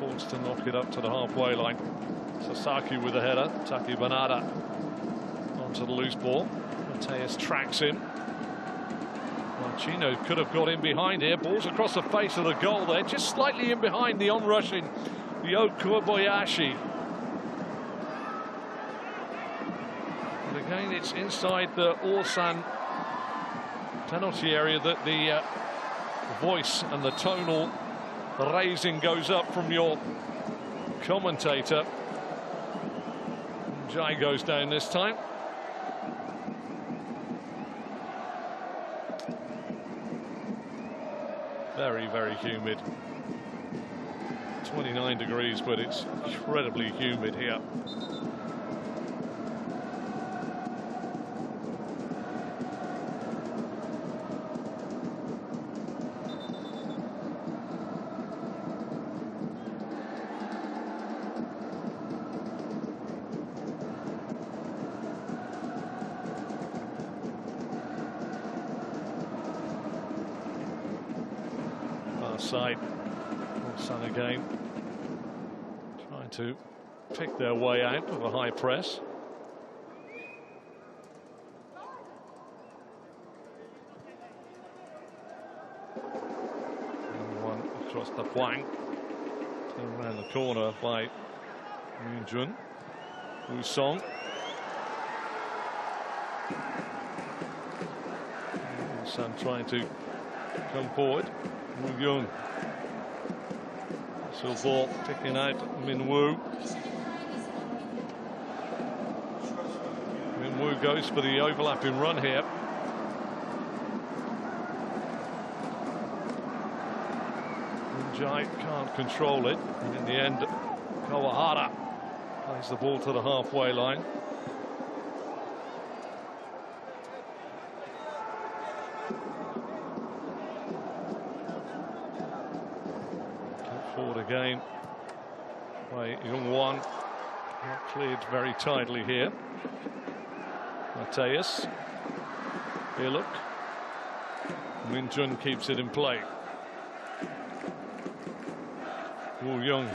Forced to knock it up to the halfway line. Sasaki with a header. Taki Banada onto the loose ball. Mateus tracks him. Marchino could have got in behind here. Ball's across the face of the goal there, just slightly in behind the onrushing Ryo Kobayashi. And again, it's inside the Ulsan penalty area that the voice and the tonal raising goes up from your commentator. Jai goes down this time. Very, very humid. 29 degrees, but it's incredibly humid here. Side, Ulsan again, trying to pick their way out of a high press. And one across the flank, turned around the corner by Moon-jun. Woo-song. Ulsan trying to come forward. Woo Young. So ball picking out Min Woo. Min Woo goes for the overlapping run here. Jai can't control it, and in the end Kawahara plays the ball to the halfway line. Forward again by Youngwon. Not cleared very tidily here. Mateus. Iluk. Minjun keeps it in play. Woo Young.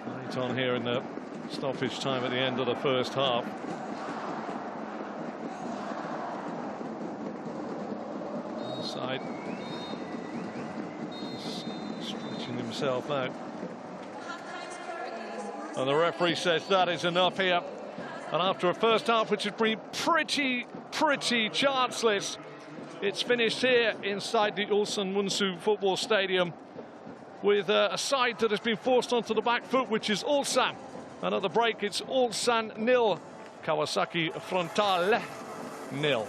Right on here in the stoppage time at the end of the first half. Inside. Stretching himself out. And the referee says that is enough here. And after a first half which has been pretty chanceless, it's finished here inside the Ulsan Munsu Football Stadium with a side that has been forced onto the back foot, which is Ulsan. And at the break, it's Ulsan 0, Kawasaki Frontale 0.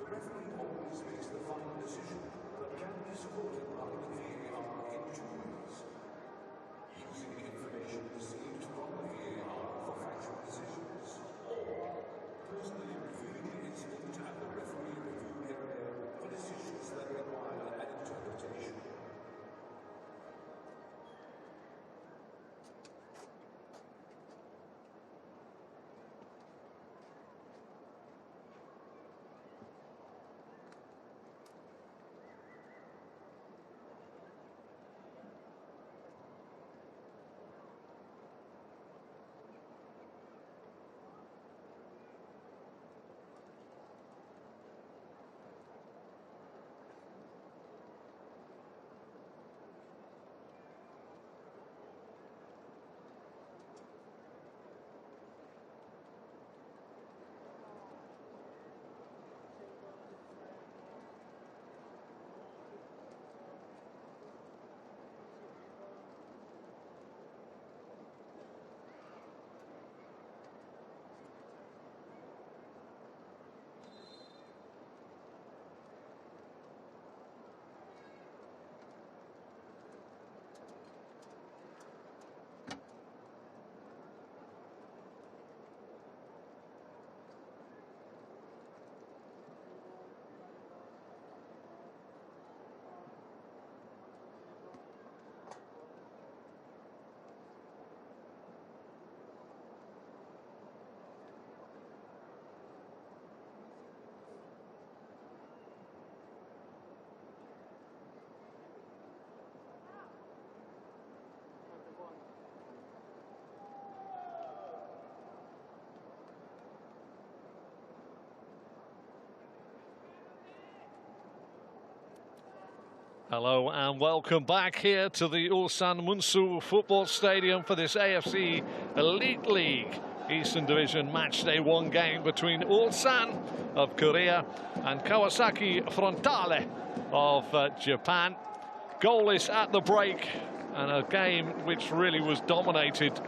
The referee always makes the final decision, but can be supported by the VAR in two ways. Using information received from the VAR for factual decisions, or personally reviewing the incident at the referee review area for decisions that require an interpretation. Hello and welcome back here to the Ulsan Munsu Football Stadium for this AFC Elite League Eastern Division Matchday 1 game between Ulsan of Korea and Kawasaki Frontale of Japan. Goalless at the break, and a game which really was dominated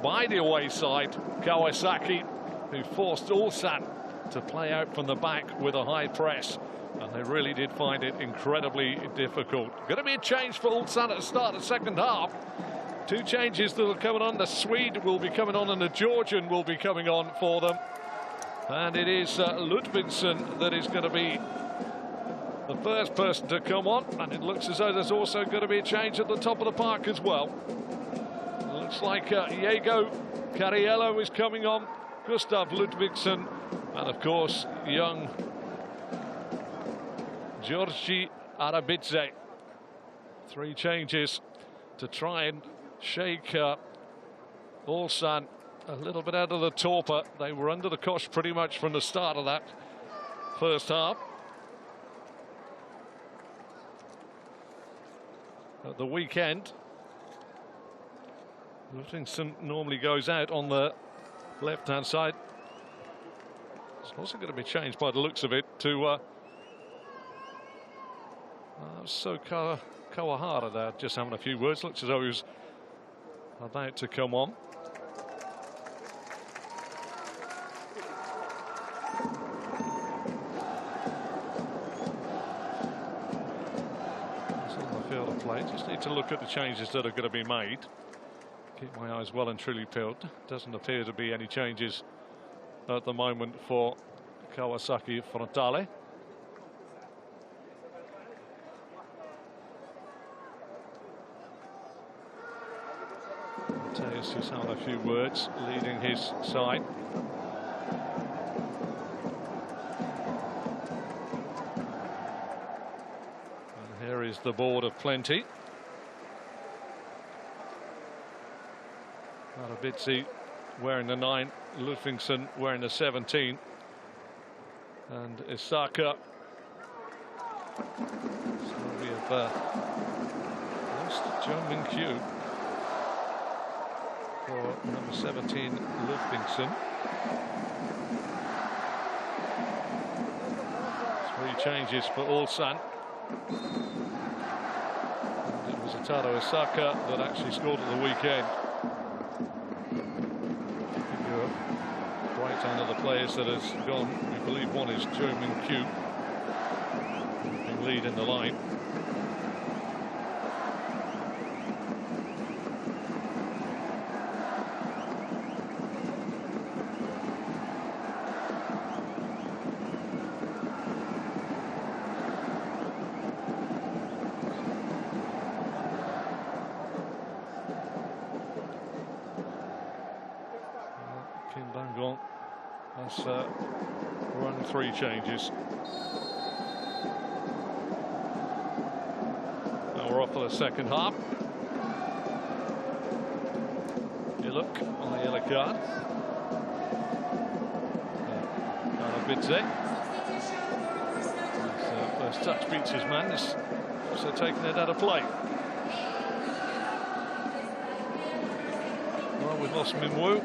by the away side, Kawasaki, who forced Ulsan to play out from the back with a high press. And they really did find it incredibly difficult. Going to be a change for Ulsan at the start of the second half. Two changes that are coming on. The Swede will be coming on and the Georgian will be coming on for them. And it is Ludvigsson that is going to be the first person to come on. And it looks as though there's also going to be a change at the top of the park as well. It looks like Diego Cariello is coming on. Gustav Ludvigsson. And of course, young Georgi Arabidze. Three changes to try and shake Ulsan a little bit out of the torpor. They were under the cosh pretty much from the start of that first half. At the weekend, Ludvigsson normally goes out on the left-hand side. It's also going to be changed by the looks of it to Kawahara there, just having a few words. Looks as though he was about to come on. It's on the field of play. Just need to look at the changes that are going to be made. Keep my eyes well and truly peeled. Doesn't appear to be any changes at the moment for Kawasaki Frontale. Mateus just had a few words leading his side. And here is the board of plenty. Arabidze wearing the 9, Ludvigsson wearing the 17, and Isaka. So we have lost Joe Min-kyu for number 17, Ludvigsson. Three changes for Ulsan. And it was Ataro Isaka that actually scored at the weekend. Breakdown of the players that has gone. We believe one is Joe Min-kyu. taking lead in the line. Has run 3 changes. Now we're off for the second half. You look on the yellow card. Bidze. First touch beats his man. Is also taking it out of play. Well, we've lost Minwoo,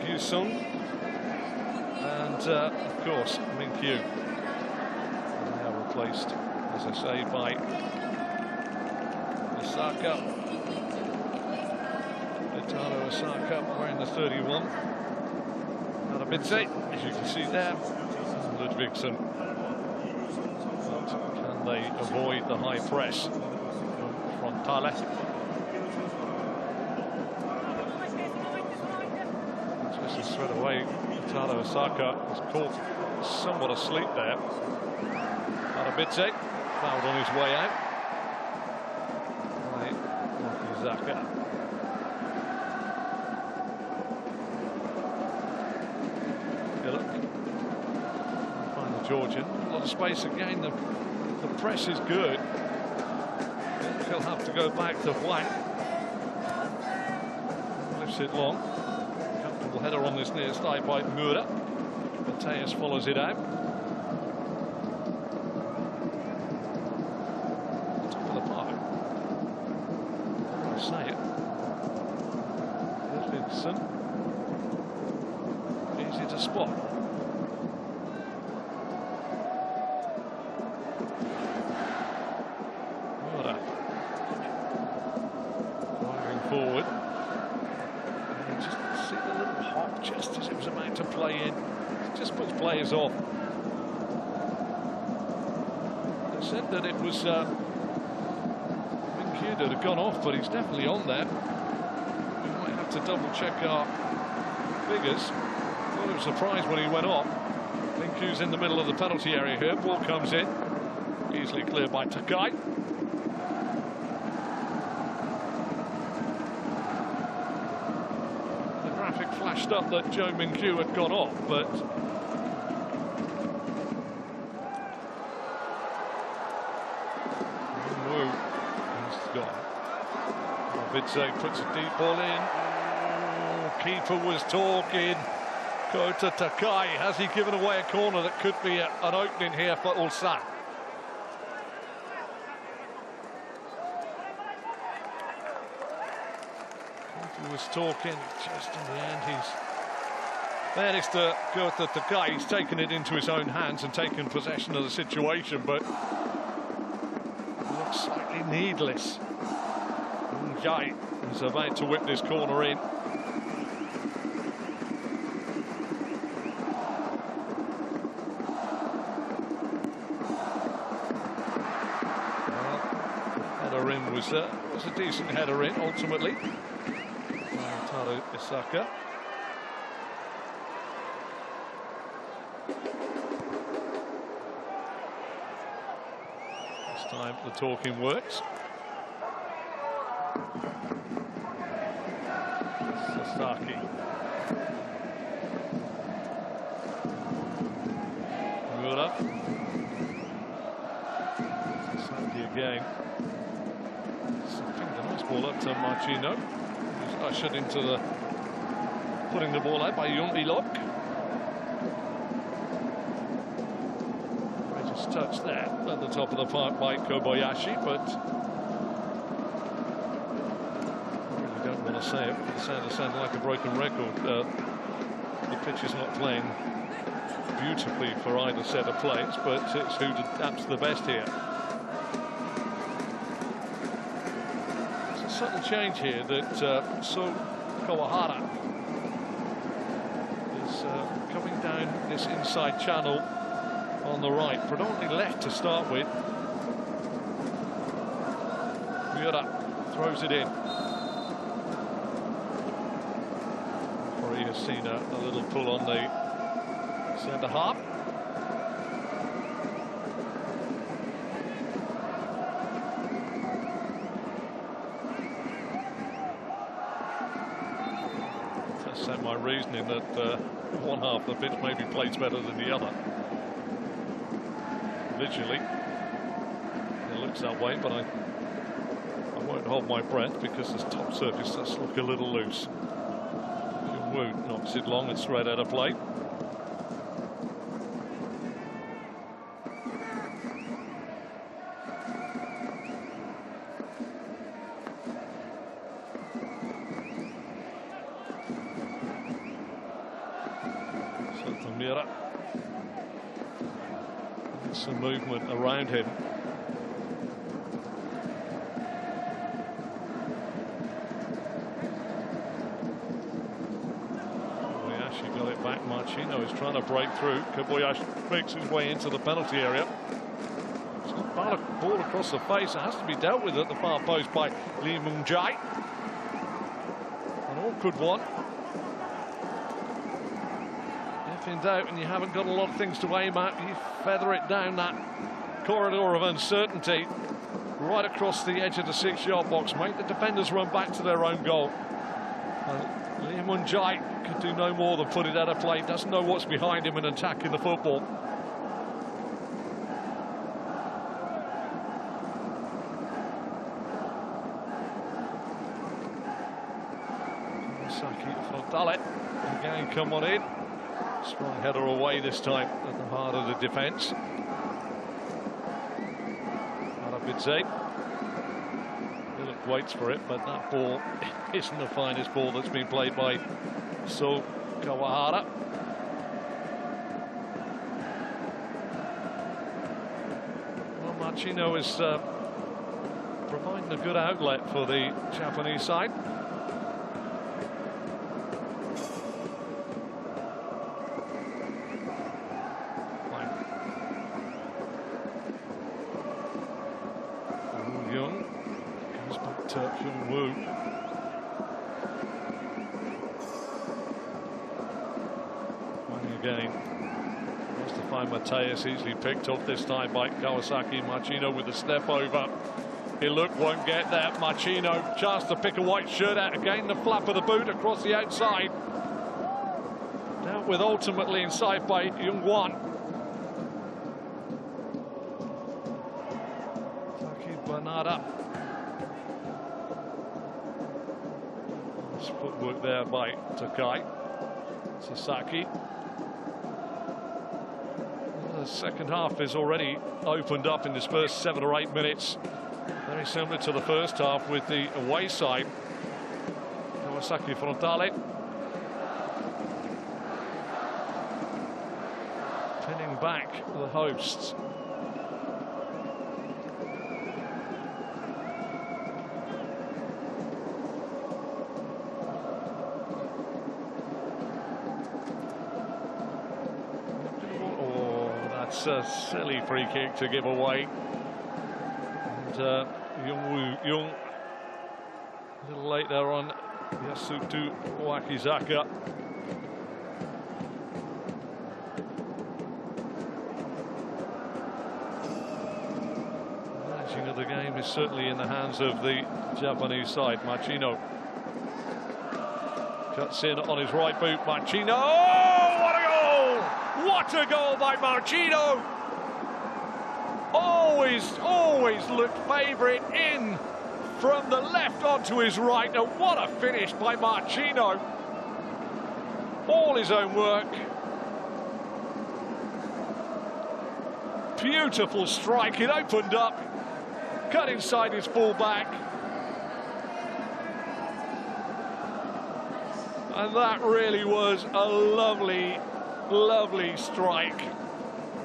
Ulsan, and of course Minkyu. Now replaced, as I say, by Osaka. Italo Osaka wearing the 31. Bidze, as you can see there, Ludvigsen. But can they avoid the high press from Frontale? Just straight away, Italo Osaka was caught somewhat asleep there. Bidze fouled on his way out by Okazaka. Find the Georgian. A lot of space again. The press is good. He'll have to go back to Wang. Lifts it long. Comfortable header on this near side by Mura. Mateus follows it out. Top of the park. I say it. Ludvigsen. Easy to spot. Mura. Driving forward. And you just see the little hop just as it was about to play in. It just puts players off. They said that it was Minkyu that had gone off, but he's definitely on there. We might have to double check our figures. I was surprised when he went off. Minkyu's in the middle of the penalty area here. Ball comes in. Easily cleared by Takai. The graphic flashed up that Joe Minkyu had gone off, but Minwoo has gone. Bidze puts a deep ball in. Oh, keeper was talking. Kota Takai, has he given away a corner that could be an opening here for Ulsan? Keeper was talking, just in the end he's... There is to Kota Takai, he's taken it into his own hands and taken possession of the situation, but it looks slightly needless. Njai is about to whip this corner in. Was a decent header in, ultimately. Italo Osaka. This time the talking works. Sasaki. Mura. Sasaki again. Nice ball up to Marchino. He's ushered into the putting the ball out by Ilok. Just touch there at the top of the park by Kobayashi, but I really don't want to say it. It sounds like a broken record. The pitch is not playing beautifully for either set of players, but it's who adapts the best here. Subtle change here that So Kawahara is coming down this inside channel on the right, predominantly left to start with. Miura throws it in. He has seen a little pull on the centre half. That's my reasoning that one half of the pitch maybe plays better than the other. Visually, it looks that way, but I won't hold my breath because this top surface does look a little loose. Wu knocks it long and straight out of play. So Miura. Some movement around him. Marchino is trying to break through. Kobayashi makes his way into the penalty area. It's not a ball across the face. It has to be dealt with at the far post by Lee Moon-jae. An awkward one. If in doubt and you haven't got a lot of things to aim at, you feather it down that corridor of uncertainty right across the edge of the 6-yard box. Make the defenders run back to their own goal. Lee Moon-jae can do no more than put it out of play. Doesn't know what's behind him and attacking the football. Kawasaki Frontale again, come on in. Strong header away this time at the heart of the defence. Arabidze waits for it, but that ball isn't the finest ball that's been played by So Kawahara. Well, Marchino is providing a good outlet for the Japanese side. Young comes back to Hyun Woo. Again, has to find Mateus, easily picked off this time by Kawasaki. Marchino with the step over. Iluk won't get there. Marchino, chance to pick a white shirt out again. The flap of the boot across the outside. Dealt with ultimately inside by Young-won. Taki Banada. Nice footwork there by Takai. Sasaki. The second half is already opened up in this first 7 or 8 minutes. Very similar to the first half with the away side. Kawasaki Frontale pinning back the hosts. A silly free kick to give away, and Young a little late there on Yasutu Wakizaka. The managing of the game is certainly in the hands of the Japanese side. Marchino cuts in on his right boot. Marchino, oh, what a goal! What a goal by Marchino! Always looked favourite in from the left onto his right. Now what a finish by Marchino! All his own work. Beautiful strike. It opened up, cut inside his full-back. And that really was a lovely strike.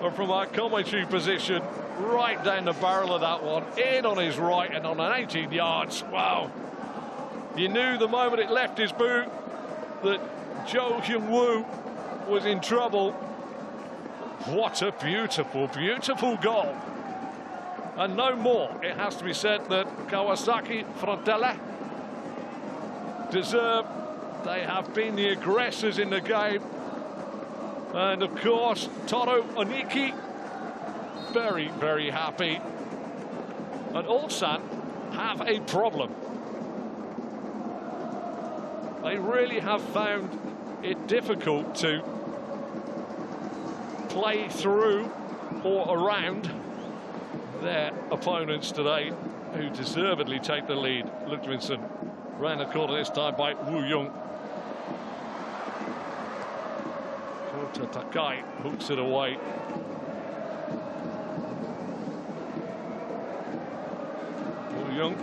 But from our commentary position, right down the barrel of that one, in on his right and on an 18 yards. Wow. You knew the moment it left his boot that Jo Hyun-woo was in trouble. What a beautiful goal. And no more. It has to be said that Kawasaki Frontale deserve. They have been the aggressors in the game. And of course, Toru Oniki, very, very happy. And Ulsan have a problem. They really have found it difficult to play through or around their opponents today, who deservedly take the lead. Ludvigsson ran the corner this time by Woo Young. Kota Takai hooks it away. Woo Young.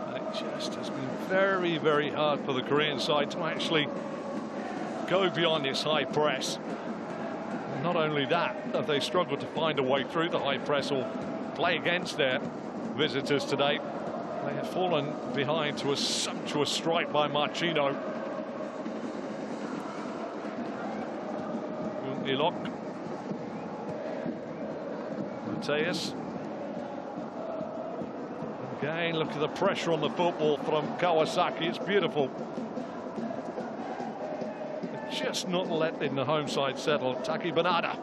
And it just has been very, very hard for the Korean side to actually go beyond this high press. Not only that, have they struggled to find a way through the high press or play against their visitors today. They have fallen behind to a sumptuous strike by Marchino. Ilok. Mateus. Again, look at the pressure on the football from Kawasaki. It's beautiful. Just not letting the home side settle. Taki Banada.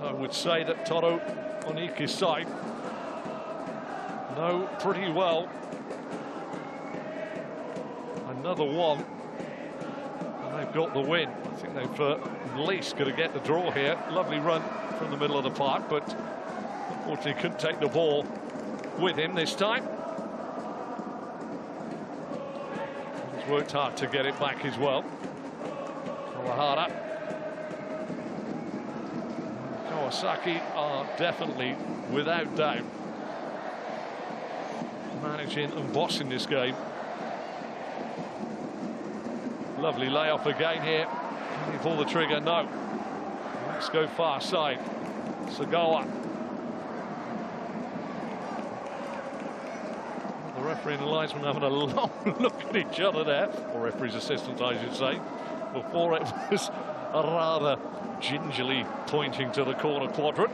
I would say that Toru Oniki's side know pretty well. Another one, and they've got the win. I think they've at least got to get the draw here. Lovely run from the middle of the park, but unfortunately couldn't take the ball with him this time. Worked hard to get it back as well. Kawasaki are definitely, without doubt, managing and bossing this game. Lovely layoff again here. Can he pull the trigger? No. Let's go far side. Sagawa. The referee and the linesman having a long look at each other there, or referee's assistant, I should say. Before it was rather gingerly pointing to the corner quadrant.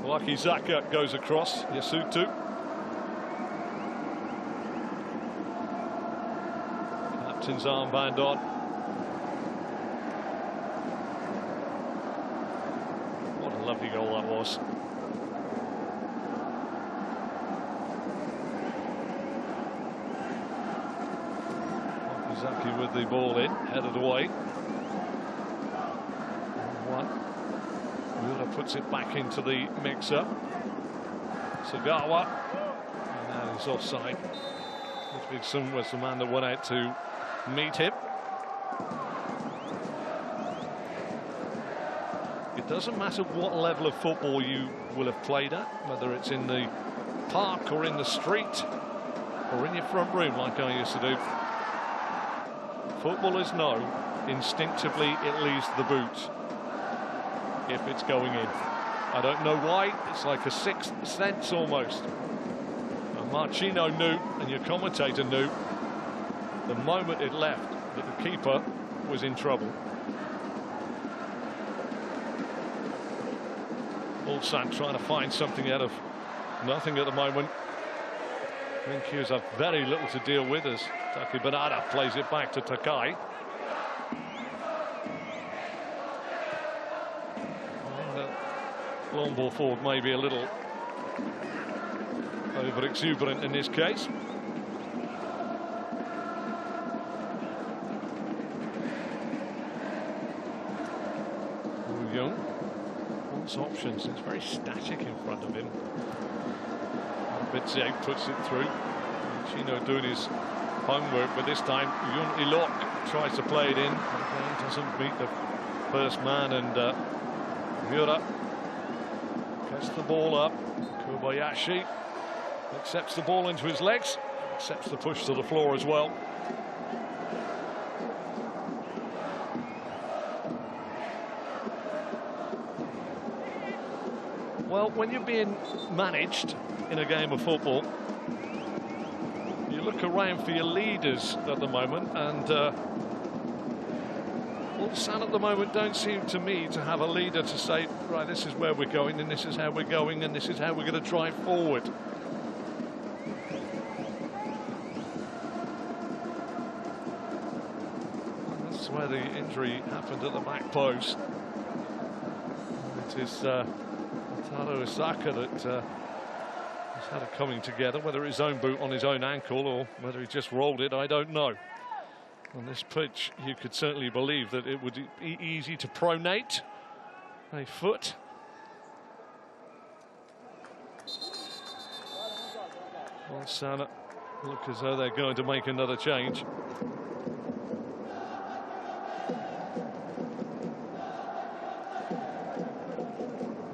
Wakizaka goes across. Yasutu. Captain's armband on. What a lovely goal that was. Zaki with the ball in, headed away. 1-1. Mura puts it back into the mix-up. Sagawa. And now he's offside. Ludvigsson was the man that went out to meet him. It doesn't matter what level of football you will have played at, whether it's in the park or in the street or in your front room like I used to do. Footballers know instinctively it leaves the boot if it's going in. I don't know why. It's like a sixth sense almost. And Marchino knew, and your commentator knew, the moment it left, that the keeper was in trouble. Ulsan trying to find something out of nothing at the moment. Minkyus have very little to deal with as Taki Banada plays it back to Takai. Long ball forward may be a little over exuberant in this case. Woo Young wants options. It's very static in front of him. Bitze puts it through. Chino doing his homework, but this time Yun Ilok tries to play it in. Again, doesn't beat the first man, and Miura gets the ball up. Kobayashi accepts the ball into his legs, accepts the push to the floor as well. Well, when you're being managed in a game of football, you look around for your leaders at the moment, and Ulsan at the moment don't seem to me to have a leader to say, right, this is where we're going, and this is how we're going, and this is how we're going to drive forward. That's where the injury happened at the back post. It is Taro Osaka that has had a coming together, whether his own boot on his own ankle or whether he just rolled it, I don't know. On this pitch, you could certainly believe that it would be easy to pronate a foot. Ulsan look as though they're going to make another change.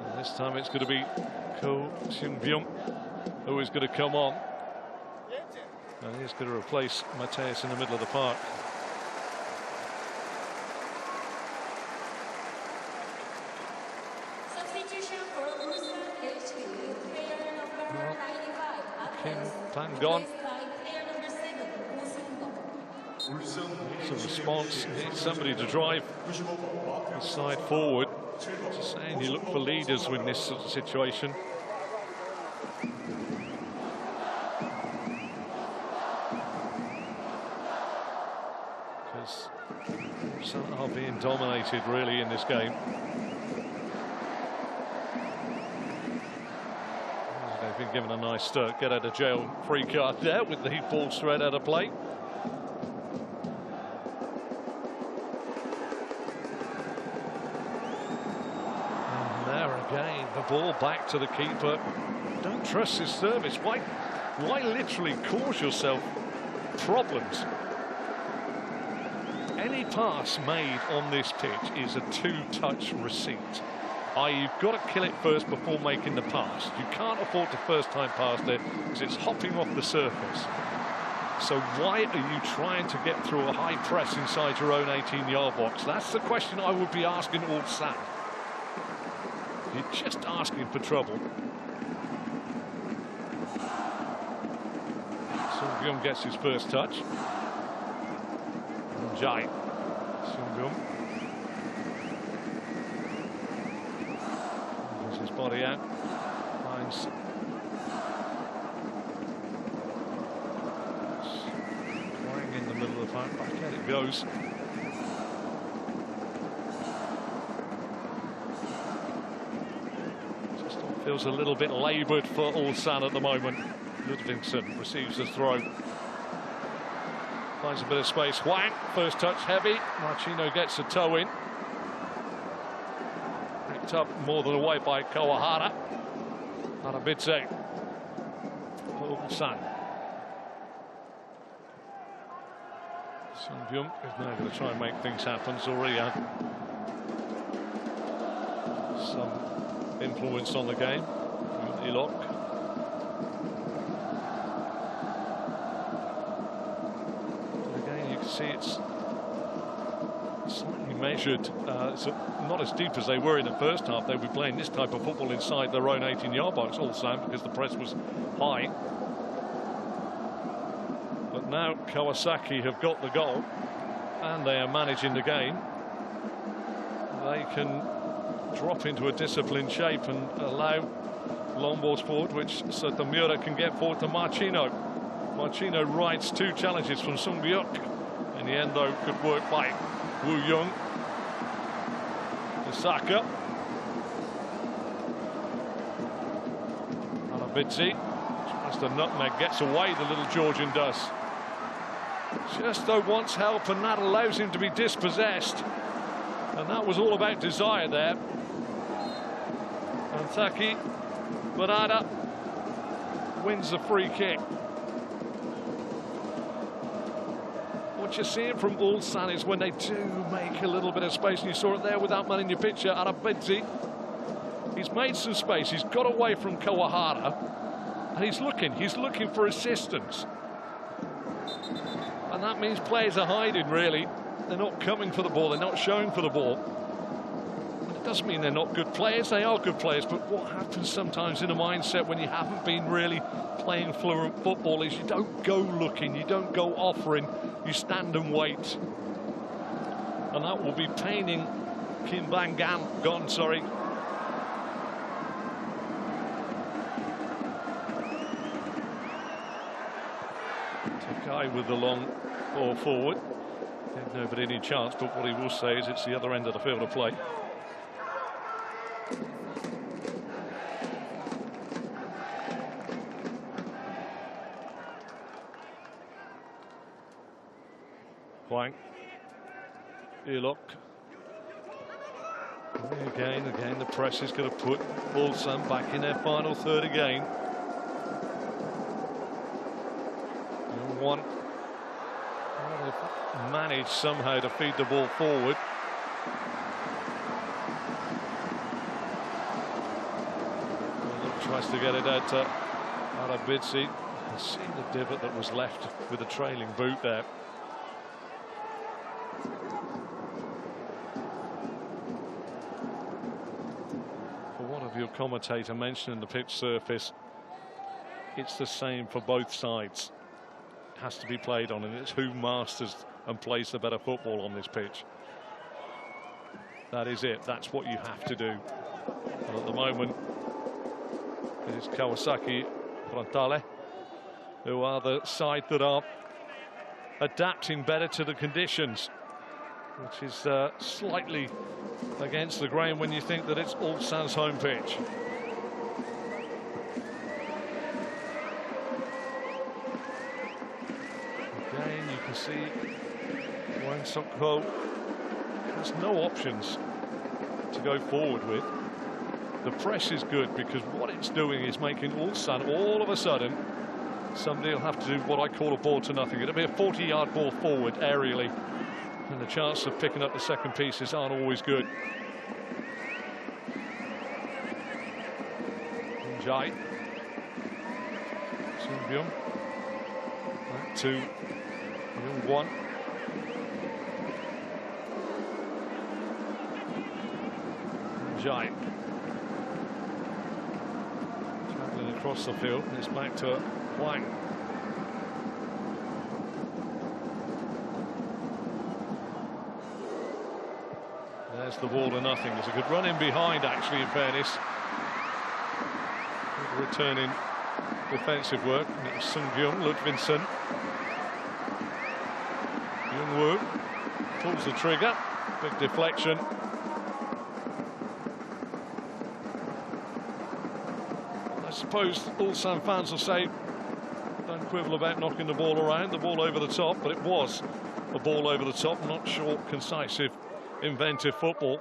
And this time it's going to be Ko Seung-byung who is going to come on. And he's going to replace Mateus in the middle of the park. Substitution for Ulsan HQ, player number 95, Kim Agnes, Pan-gon. replaced by player number 7, Go Seung-bok. It's a response, needs somebody to drive the side forward. Just saying, you look for leaders in this sort of situation. Because some are being dominated really in this game. They've been given a nice get out of jail free card there with the ball straight out of play. And there again, the ball back to the keeper. Don't trust his service. Why literally cause yourself problems? Any pass made on this pitch is a two-touch receipt. You've got to kill it first before making the pass. You can't afford to first-time pass it because it's hopping off the surface. So why are you trying to get through a high press inside your own 18-yard box? That's the question I would be asking Ulsan. You're just asking for trouble. Seung-byung gets his first touch. Jai. Seung-byung. Puts his body out. Finds. Scoring in the middle of the park. Back out it goes. Just feels a little bit laboured for Ulsan at the moment. Ludvigsson receives the throw. Finds a bit of space. Hwang, first touch heavy. Marchino gets a toe in. Picked up more than away by Kawahara. Arabidze for Ulsan. Seung-byung is now going to try and make things happen. He's already had some influence on the game. Ilok. See, it's slightly measured. It's not as deep as they were in the first half. They were playing this type of football inside their own 18-yard box all the time because the press was high. But now Kawasaki have got the goal and they are managing the game. They can drop into a disciplined shape and allow long balls forward, which Satomura can get forward to Marchino. Marchino rides two challenges from Seung-byung. In the end, though, good work by Woo Young. Osaka. Arabidze. Tries to nutmeg, gets away, the little Georgian does. Just though wants help, and that allows him to be dispossessed. And that was all about desire there. And Taki Banada wins the free kick. What you're seeing from Ulsan is when they do make a little bit of space, and you saw it there without man in your picture. Arabidze, he's made some space, he's got away from Kawahara, and he's looking for assistance. And that means players are hiding, really. They're not coming for the ball, they're not showing for the ball. And it doesn't mean they're not good players. They are good players, but what happens sometimes in a mindset when you haven't been really playing fluent football is you don't go looking, you don't go offering, you stand and wait. And that will be paining Kim Bang-gan, sorry. Takai with the long ball forward. Gave nobody any chance, but what he will say is it's the other end of the field of play. Huang. Ilok. Again, the press is going to put Ulsan back in their final third again. And one. Well, they've managed somehow to feed the ball forward. Ilok tries to get it out to Arabidze. You can see the divot that was left with the trailing boot there. Your commentator mentioning the pitch surface, it's the same for both sides. It has to be played on, and it's who masters and plays the better football on this pitch. That is it. That's what you have to do. And at the moment, it is Kawasaki Frontale who are the side that are adapting better to the conditions, which is slightly against the grain when you think that it's Ulsan's home pitch. Again, you can see Wang Sok-ho has no options to go forward with. The press is good because what it's doing is making Ulsan all of a sudden, somebody will have to do what I call a ball to nothing. It'll be a 40-yard ball forward aerially, and the chance of picking up the second pieces aren't always good. Jai. Sung-byung. Back to Young-won. Jai. Travelling across the field, and it's back to Huang. There's the ball to nothing. There's a good run in behind, actually, in fairness. Good returning defensive work. And it was Sung-byung, Ludvigsson. Young-woo pulls the trigger. Big deflection. I suppose Ulsan fans will say, don't quibble about knocking the ball around, the ball over the top, but it was a ball over the top, not short, concise, inventive football.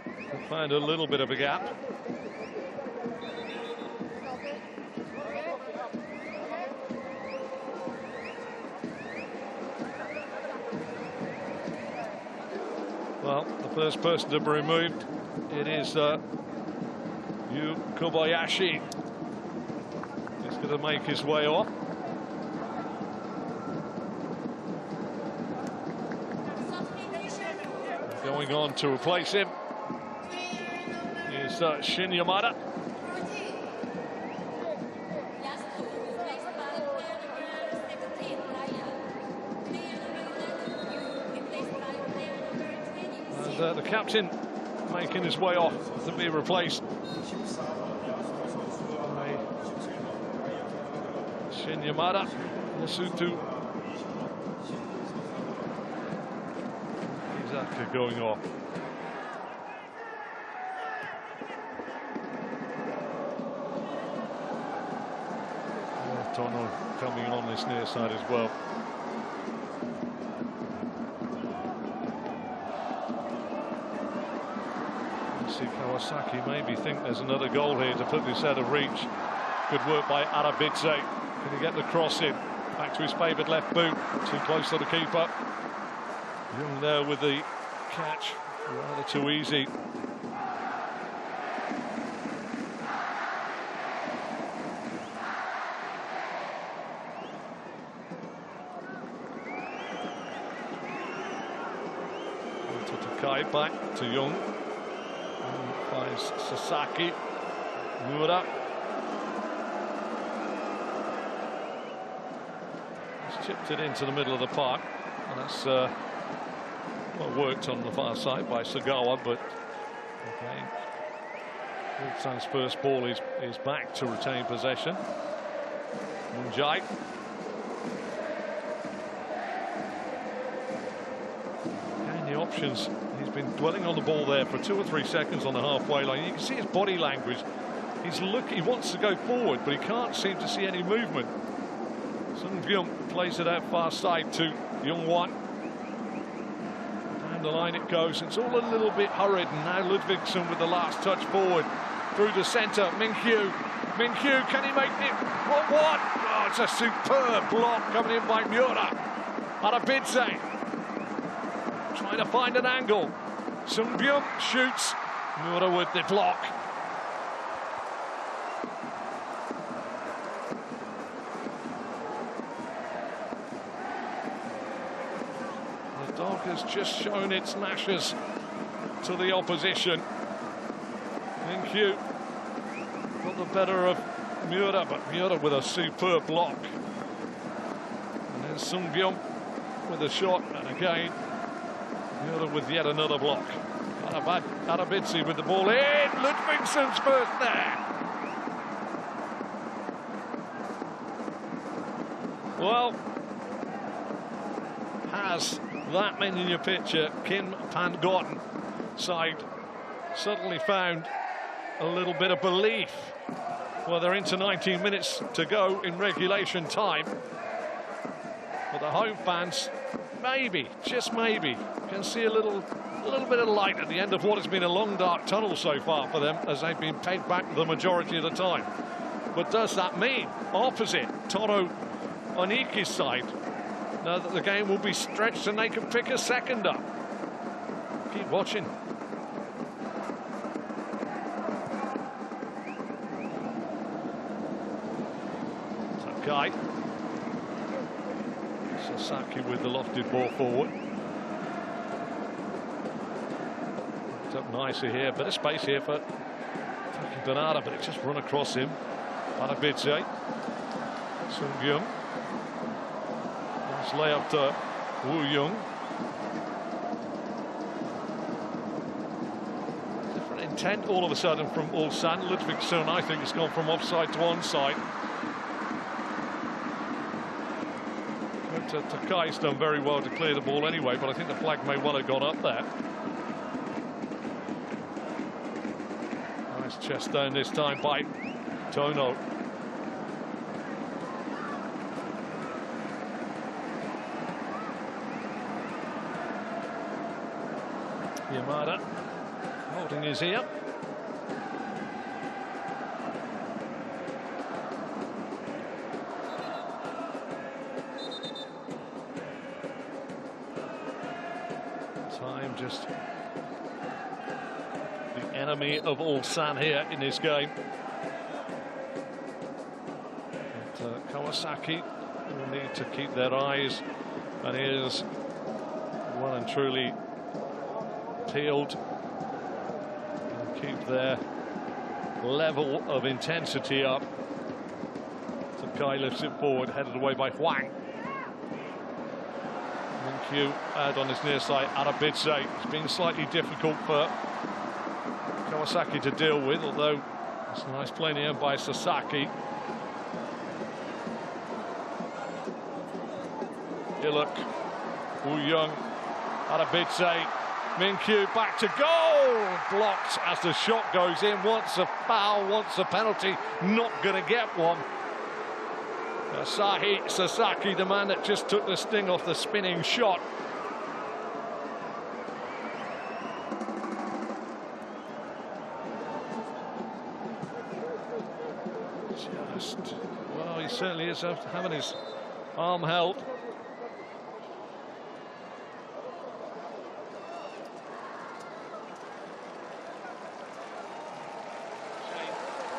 We'll find a little bit of a gap. Well, the first person to be removed, it is Yu Kobayashi. He's going to make his way off. Going on to replace him is Shin Yamada. And the captain making his way off to be replaced by Shin Yamada. Yasutu Izaka going off. Tono coming on this near side as well. See Kawasaki maybe think there's another goal here to put this out of reach. Good work by Arabidze. Can he get the cross in? Back to his favoured left boot. Too close to the keeper. Young there with the catch. Rather too easy. Takai back to Young. Finds Sasaki. Mura. He's chipped it into the middle of the park. And that's well, worked on the far side by Sagawa, but again, Ulsan's first ball is back to retain possession. Munjai. And the options, he's been dwelling on the ball there for 2 or 3 seconds on the halfway line. You can see his body language. He wants to go forward, but he can't seem to see any movement. Sung Byung plays it out far side to Young-Wan. Down the line it goes. It's all a little bit hurried, and now Ludvigsson with the last touch forward through the centre. Min-Kyu. Min-Kyu, can he make it? What? Oh, it's a superb block coming in by Miura. Arabidze trying to find an angle. Sung Byung shoots. Miura with the block. The dog has just shown its gnashes to the opposition. Min-Kyu got the better of Miura, but Miura with a superb block. And then Sung Byung with a shot, and again Miura with yet another block. Arabidze with the ball in. Ludvigsson's first there. Well, has that man in your picture, Kim Pan-Gorten side, suddenly found a little bit of belief? Well, they're into 19 minutes to go in regulation time. But the home fans, maybe, just maybe, can see a little bit of light at the end of what has been a long, dark tunnel so far for them, as they've been pegged back the majority of the time. But does that mean, opposite Toro Oniki's side, now that the game will be stretched and they can pick a second up? Keep watching. Sakai. Sasaki with the lofted ball forward. It's up nicely here, bit of space here for Taki Donata, but it's just run across him. Arabidze. Sung Byung. Nice layup to Woo Young. Different intent all of a sudden from Ulsan. Ludvigsson, I think, has gone from offside to onside. Takai's done very well to clear the ball anyway, but I think the flag may well have gone up there. Nice chest down this time by Tono. Yamada holding his ear. Time just the enemy of Ulsan here in this game. But, Kawasaki will need to keep their eyes and ears well and truly peeled and keep their level of intensity up. Sakai lifts it forward, headed away by Hwang. Min-Kyu out on his near side. Arabidze. It's been slightly difficult for Kawasaki to deal with, although it's a nice play here by Sasaki. Iluk, Woo Young, Arabidze, Min-Kyu back to goal, blocked as the shot goes in. Wants a foul, wants a penalty, not going to get one. Sasaki, the man that just took the sting off the spinning shot. Well, he certainly is having his arm held.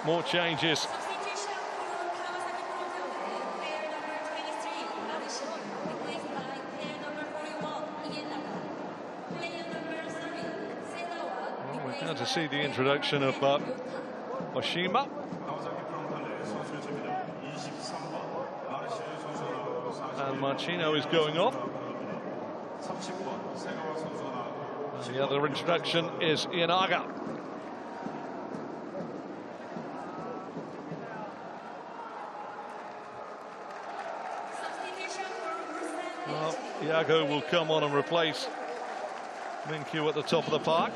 More changes. Substitution for Kawasaki Frontale, player number 23, Madison, replaced by player number 41, Ienaka. Player number 30, Now to see the introduction of Oshima. And Marchino is going off. And the other introduction is Ienaga. Well, Iago will come on and replace Minkyu at the top of the park.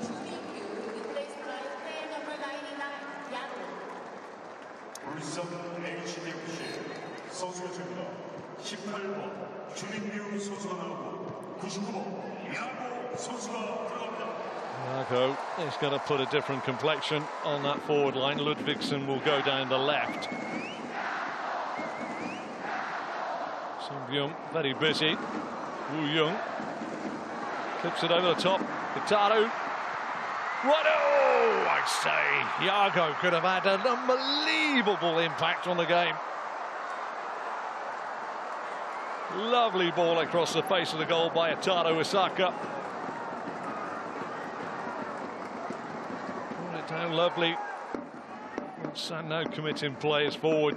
울산 ACL 선수가 됩니다. 18번 주민규 선수가 나오고 99번 야고 선수가 들어갑니다. Iago is going to put a different complexion on that forward line. Ludvigsen will go down the left. Sung-byung very busy. Woo Young clips it over the top. Itaru. What? Oh, I say, Iago could have had an unbelievable impact on the game. Lovely ball across the face of the goal by Ataru Osaka. Pulled it down lovely. Ulsan now committing players forward.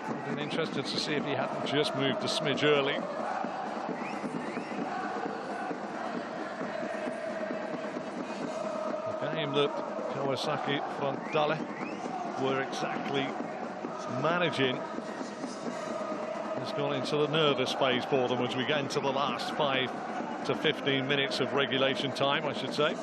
Would have been interested to see if he hadn't just moved a smidge early. That Kawasaki Frontale were exactly managing has gone into the nervous phase for them as we get into the last 5 to 15 minutes of regulation time, I should say.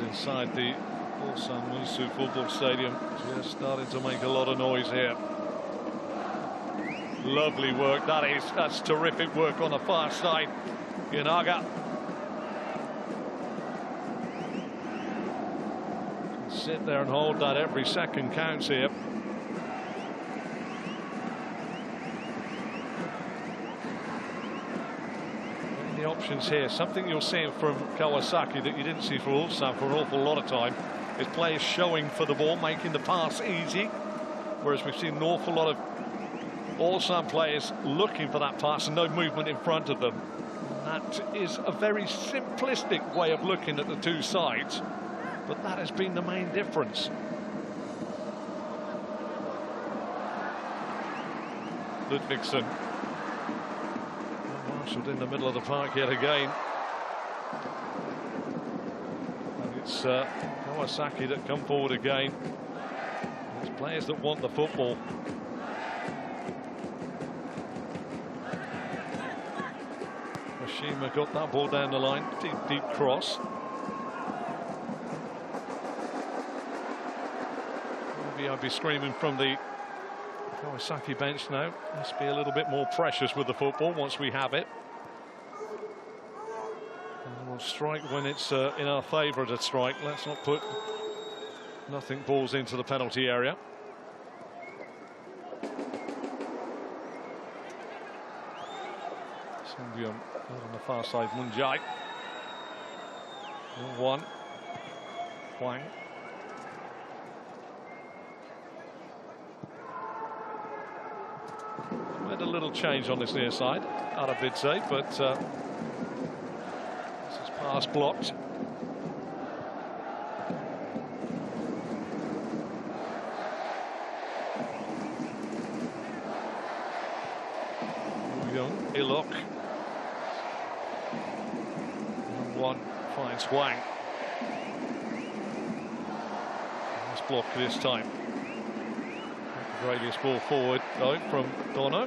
Inside the Ulsan Musu Football Stadium, just starting to make a lot of noise here. Lovely work, that's terrific work on the far side. Ienaga can sit there and hold that. Every second counts here. The options here, something you're seeing from Kawasaki that you didn't see from Ulsan for an awful lot of time, is players showing for the ball, making the pass easy, whereas we've seen an awful lot of Ulsan players looking for that pass and no movement in front of them. And that is a very simplistic way of looking at the two sides, but that has been the main difference. Ludvigsen marshalled in the middle of the park yet again. And it's Kawasaki that come forward again. It's players that want the football. Oshima got that ball down the line. Deep cross. Maybe I'd be screaming from the Kawasaki bench now. Let's be a little bit more precious with the football once we have it. And we'll strike when it's in our favour to strike. Let's not put nothing balls into the penalty area. Sung-byung on the far side. Munjai. 1. Hwang. Made a little change on this near side. Arabidze, but this is pass blocked. Young, Ilok. 1 finds Hwang. Nice block this time. Radius ball forward though from Dono.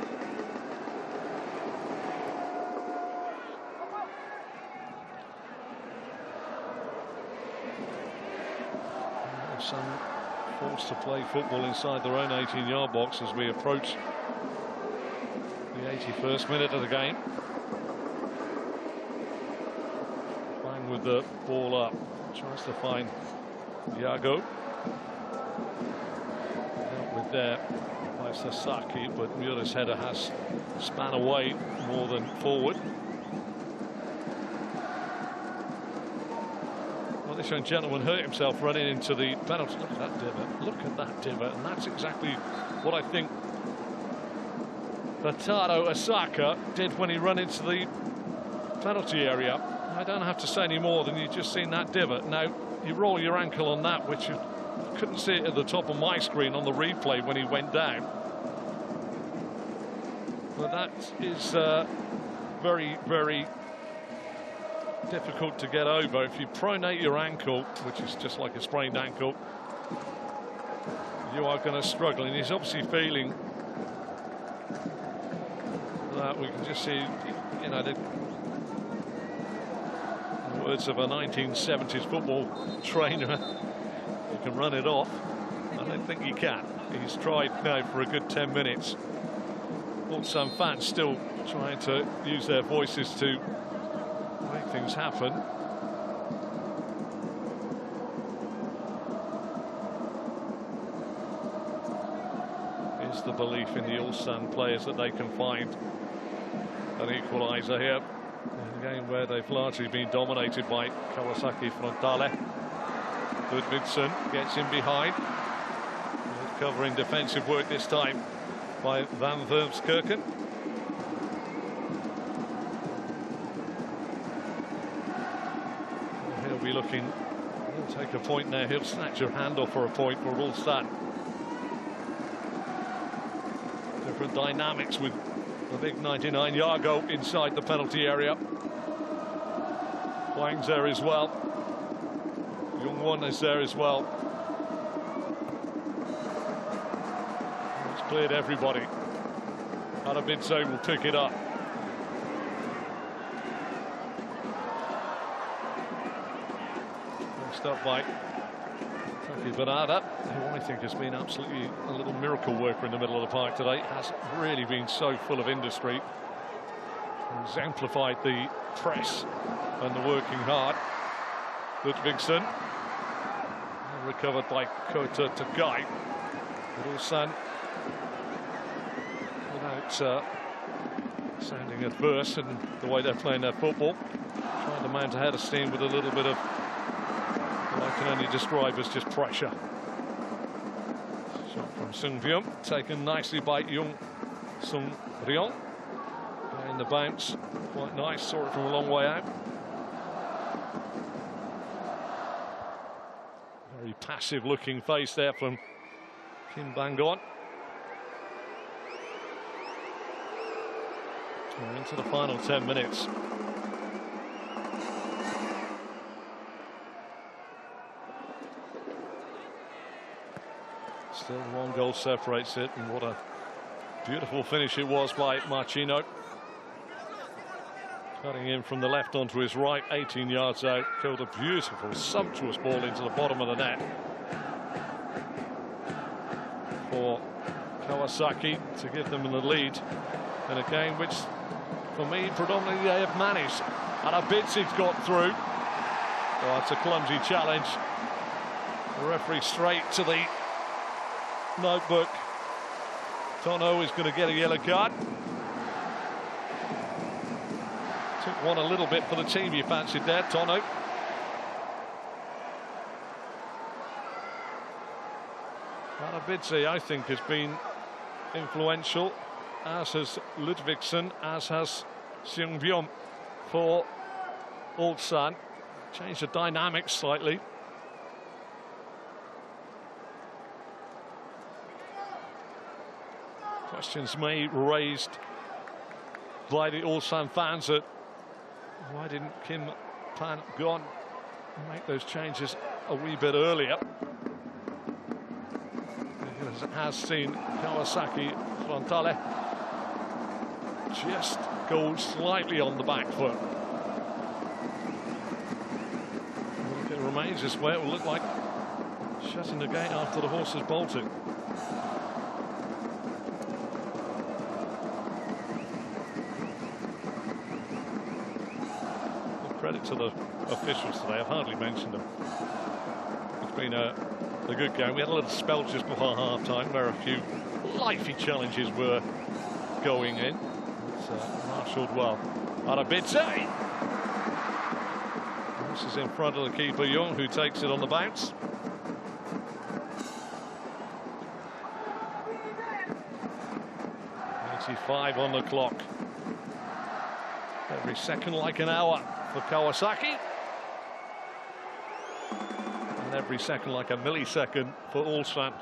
Some forced to play football inside their own 18-yard box as we approach the 81st minute of the game. Playing with the ball up, tries to find Iago. Cleared there by Sasaki, but Mura's header has span away more than forward. Well, this young gentleman hurt himself running into the penalty. Look at that divot. Look at that divot. And that's exactly what I think Hataro Osaka did when he ran into the penalty area. I don't have to say any more than you've just seen that divot. Now, you roll your ankle on that, which you couldn't see it at the top of my screen on the replay when he went down. But that is very, very difficult to get over. If you pronate your ankle, which is just like a sprained ankle, you are going to struggle. And he's obviously feeling that. We can just see, you know, the words of a 1970s football trainer, you can run it off. I don't think he can. He's tried now for a good 10 minutes. Ulsan fans still trying to use their voices to make things happen. Is the belief in the Ulsan players that they can find an equaliser here in a game where they've largely been dominated by Kawasaki Frontale. Ludvigsson gets in behind. Covering defensive work this time by Van Vermskerken. He'll be looking, he'll take a point now, he'll snatch your hand off for a point for Ulsan. Different dynamics with the big 99-yard goal inside the penalty area. Wang's there as well. Young-won is there as well. It's cleared everybody. Arabidze will pick it up. Next up by Taki Bernada, who I think has been absolutely a little miracle worker in the middle of the park today. Has really been so full of industry. Exemplified the press and the working hard. Ludvigsson. Recovered by Kota Tagai. But Ulsan, without sounding adverse in the way they're playing their football, trying to mount ahead of steam with a little bit of what I can only describe as just pressure. Shot from Sung Byum, taken nicely by Jung Sung Ryong. And the bounce, quite nice, saw it from a long way out. Very passive looking face there from Kim Bang-gon. We're into the final 10 minutes. Still one goal separates it, and what a beautiful finish it was by Marchino. Cutting in from the left onto his right, 18 yards out, killed a beautiful, sumptuous ball into the bottom of the net for Kawasaki to give them the lead in a game which, for me, predominantly they have managed. Arabidze's got through. Oh, it's a clumsy challenge. The referee straight to the notebook. Tono is going to get a yellow card. Took one a little bit for the team you fancied there, Tono. Arabidze, I think, has been influential, as has Ludvigsson, as has Seung Byum for Ulsan. Changed the dynamics slightly. Questions may be raised by the Ulsan fans that why didn't Kim Pan-gon make those changes a wee bit earlier? Because it has seen Kawasaki Frontale just go slightly on the back foot. If it remains this way, it will look like shutting the gate after the horse has bolted. Credit to the officials today. I've hardly mentioned them. It's been a a good game. We had a little spell just before half-time where a few lifey challenges were going in. It's marshalled well. Arabidze. This is in front of the keeper, Young, who takes it on the bounce. .85 on the clock. Every second like an hour for Kawasaki. And every second like a millisecond for Ulsan.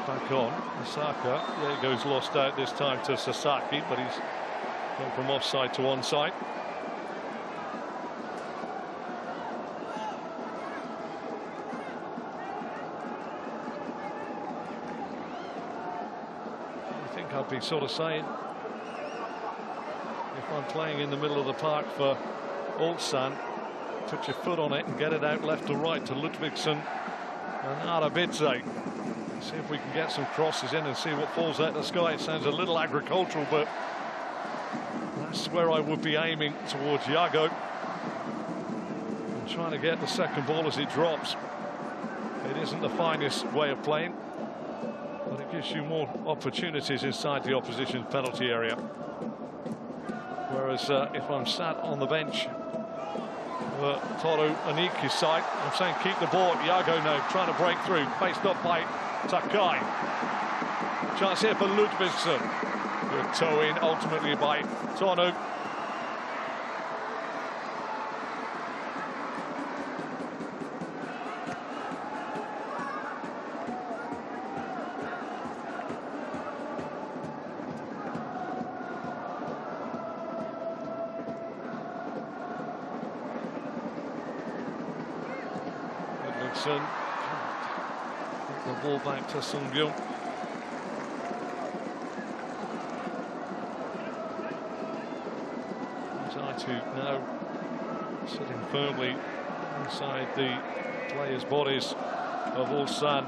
Back on. Osaka, there he goes, lost out this time to Sasaki, but he's gone from offside to onside. I think I'd be sort of saying, if I'm playing in the middle of the park for Ulsan, put your foot on it and get it out left or right to Ludvigsson and Arabidze. See if we can get some crosses in and see what falls out of the sky. It sounds a little agricultural, but that's where I would be aiming towards Yago. And trying to get the second ball as it drops. It isn't the finest way of playing, but it gives you more opportunities inside the opposition's penalty area. Whereas if I'm sat on the bench, Toru Oniki's side, I'm saying keep the ball. Yago now trying to break through, faced up by Takai. Chance here for Ludvigsson. Good toe in ultimately by Tonu. Ludvigsson. The ball back to Sung-Byung. Zaitu now sitting firmly inside the players' bodies of Ulsan.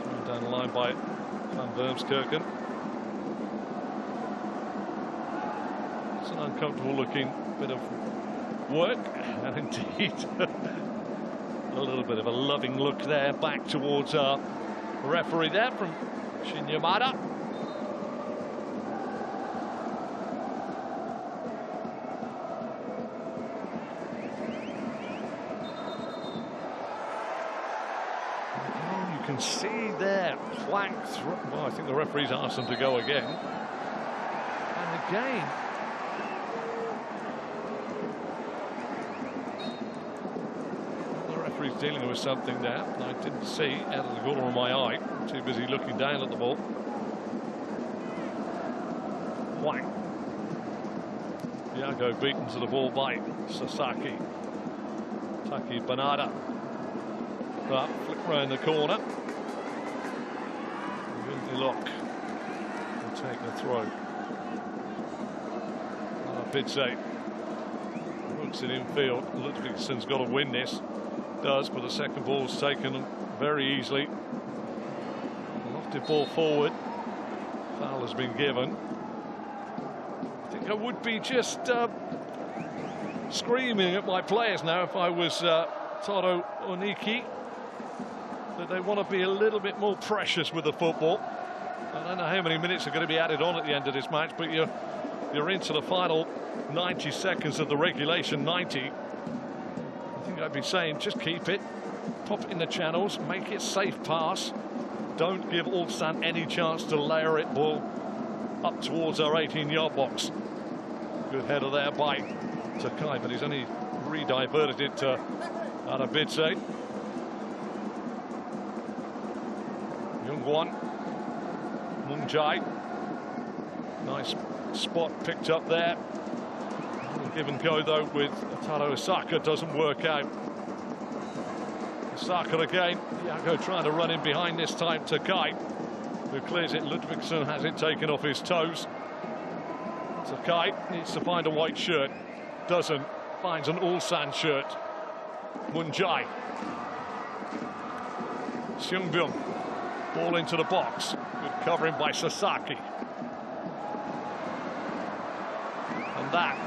Thrown down the line by Van Wormskerken. An uncomfortable looking bit of work, and indeed a little bit of a loving look there back towards our referee there from Shin Yamada. You can see there flank through. Well, I think the referee's asked them to go again, and again dealing with something there I didn't see out of the corner of my eye. Too busy looking down at the ball. Wang. Yago beaten to the ball by Sasaki. Taki Banada. But flick round the corner. Lock will take the throw. Arabidze hooks it infield. Ludvigsson's got to win this. Does, but the second ball's taken very easily. Lofted ball forward. Foul has been given. I think I would be just screaming at my players now if I was Toru Oniki, that they want to be a little bit more precious with the football. I don't know how many minutes are going to be added on at the end of this match, but you're into the final 90 seconds of the regulation 90. I'd be saying just keep it, pop it in the channels, make it safe pass. Don't give Ulsan any chance to layer it ball up towards our 18-yard box. Good header there by Takai, but he's only re-diverted it to Arabidze. Youngwon, Mungjai, nice spot picked up there. Give and go though with Taro Osaka doesn't work out. Osaka again. Yago trying to run in behind this time. Takai, who clears it. Ludvigsson has it taken off his toes. Takai needs to find a white shirt. Doesn't. Finds an Ulsan shirt. Mungjai. Seungbyung, ball into the box. Good covering by Sasaki. And that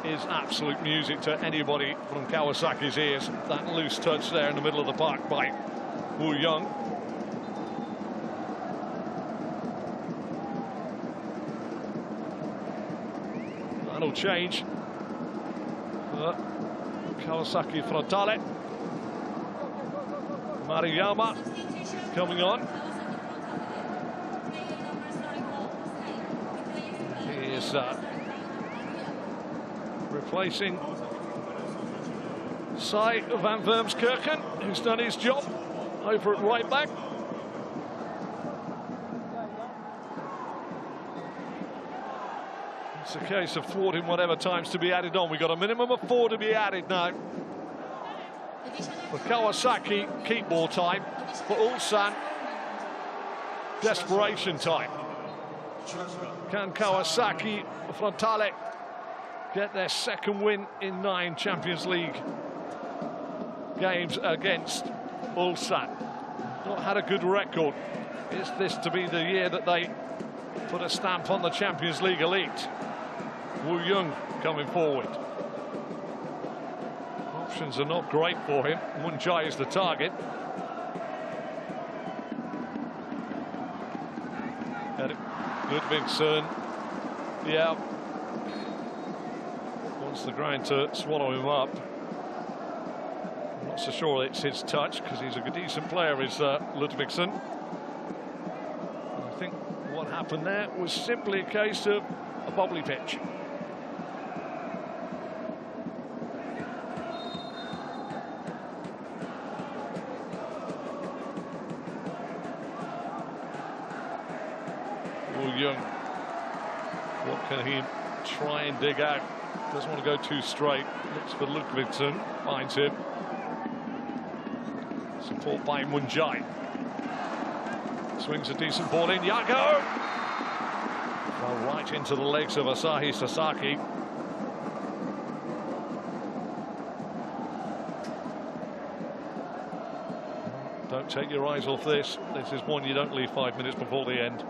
is absolute music to anybody from Kawasaki's ears. That loose touch there in the middle of the park by Woo Young. That'll change. Kawasaki Frontale. Mariyama coming on. He is replacing Sai van Vermskerken, who's done his job over at right back. It's a case of thwarting whatever time's to be added on. We've got a minimum of 4 to be added now. For Kawasaki, keep ball time. For Ulsan, desperation time. Can Kawasaki Frontale get their second win in 9 Champions League games against Ulsan? Not had a good record. Is this to be the year that they put a stamp on the Champions League Elite? Woo Young coming forward. Options are not great for him. Munjai is the target. Ludvigsson, yeah, wants the ground to swallow him up. I'm not so sure it's his touch, because he's a decent player, is Ludvigsson. I think what happened there was simply a case of a bubbly pitch. Young, what can he try and dig out? Doesn't want to go too straight. Looks for Ludvigsson, finds him. Support by Munjai. Swings a decent ball in. Yago! Well, right into the legs of Asahi Sasaki. Don't take your eyes off this. This is one you don't leave 5 minutes before the end.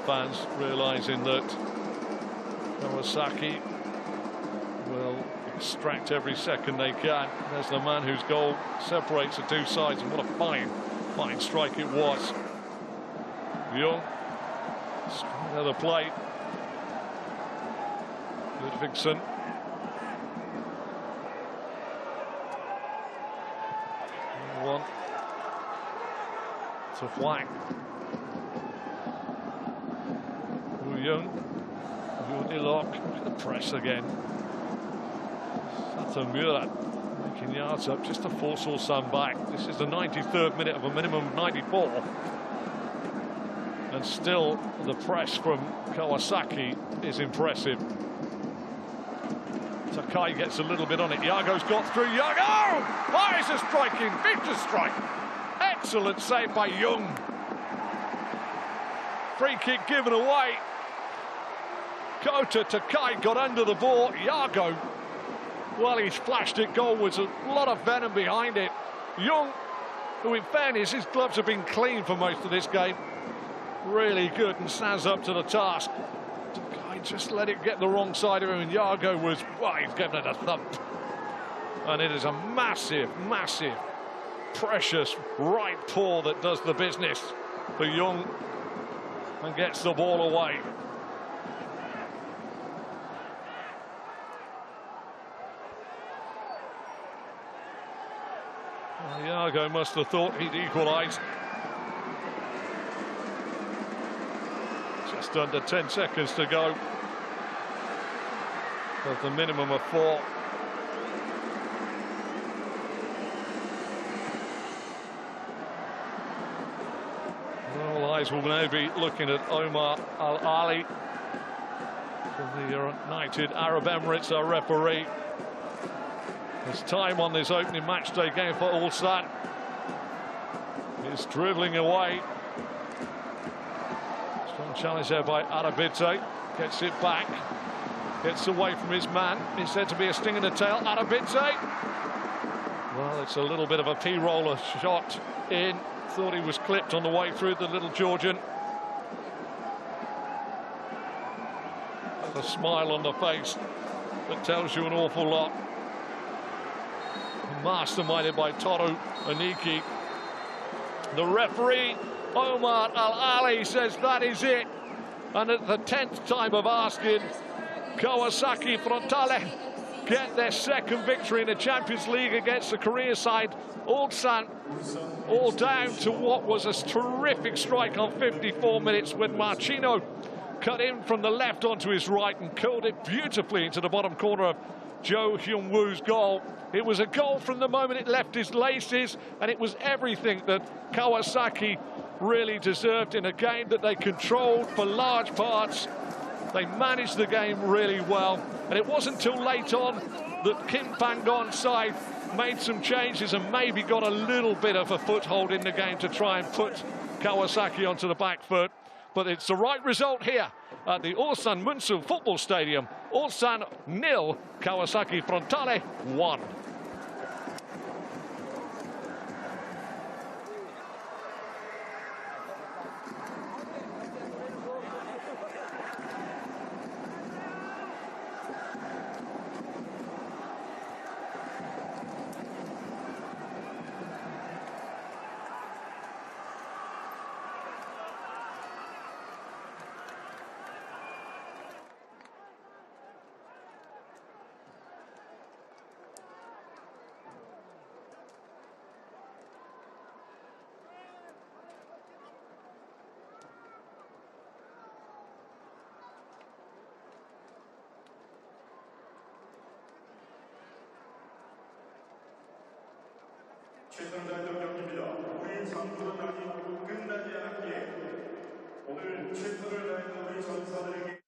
Fans realizing that Kawasaki will extract every second they can. There's the man whose goal separates the two sides, and what a fine strike it was. Young, straight at the plate. Ludvigsson. One to Wang. Young, look at the press again. Satomura making yards up just to force Ulsan back. This is the 93rd minute of a minimum of 94. And still the press from Kawasaki is impressive. Takai gets a little bit on it. Yago's got through. Yago! Why is a striking? Victor strike. Excellent save by Young. Free kick given away. Kota Takai got under the ball. Yago, well, he's flashed it goalwards. A lot of venom behind it. Young, who in fairness, his gloves have been clean for most of this game. Really good and stands up to the task. Takai just let it get the wrong side of him, and Yago was, well, he's given it a thump. And it is a massive, precious right paw that does the business for Young and gets the ball away. Yago must have thought he'd equalised. Just under 10 seconds to go. Of the minimum of 4. All eyes will now be looking at Omar Al-Ali from the United Arab Emirates, our referee. There's time on this opening matchday game for Ulsan. It's dribbling away. Challenge there by Arabidze. Gets it back. Gets away from his man. It's said to be a sting in the tail. Arabidze. Well, it's a little bit of a P-roller shot in. Thought he was clipped on the way through, the little Georgian. A smile on the face that tells you an awful lot. Masterminded by Toru Aniki. The referee, Omar Al-Ali, says that is it. And at the 10th time of asking, Kawasaki Frontale get their second victory in the Champions League against the Korea side, Ulsan, all down to what was a terrific strike on 54 minutes when Marchino cut in from the left onto his right and curled it beautifully into the bottom corner of Jo Hyun-woo's goal. It was a goal from the moment it left his laces, and it was everything that Kawasaki really deserved in a game that they controlled for large parts. They managed the game really well, and it wasn't till late on that Kim Pang-gon's side made some changes and maybe got a little bit of a foothold in the game to try and put Kawasaki onto the back foot. But it's the right result here at the Ulsan Munsu Football Stadium. Ulsan 0, Kawasaki Frontale 1. 최선을 다했던 경기입니다. 우리 장군은 아직 끝나지 않았기에 오늘 최선을 다했던 우리 전사들에게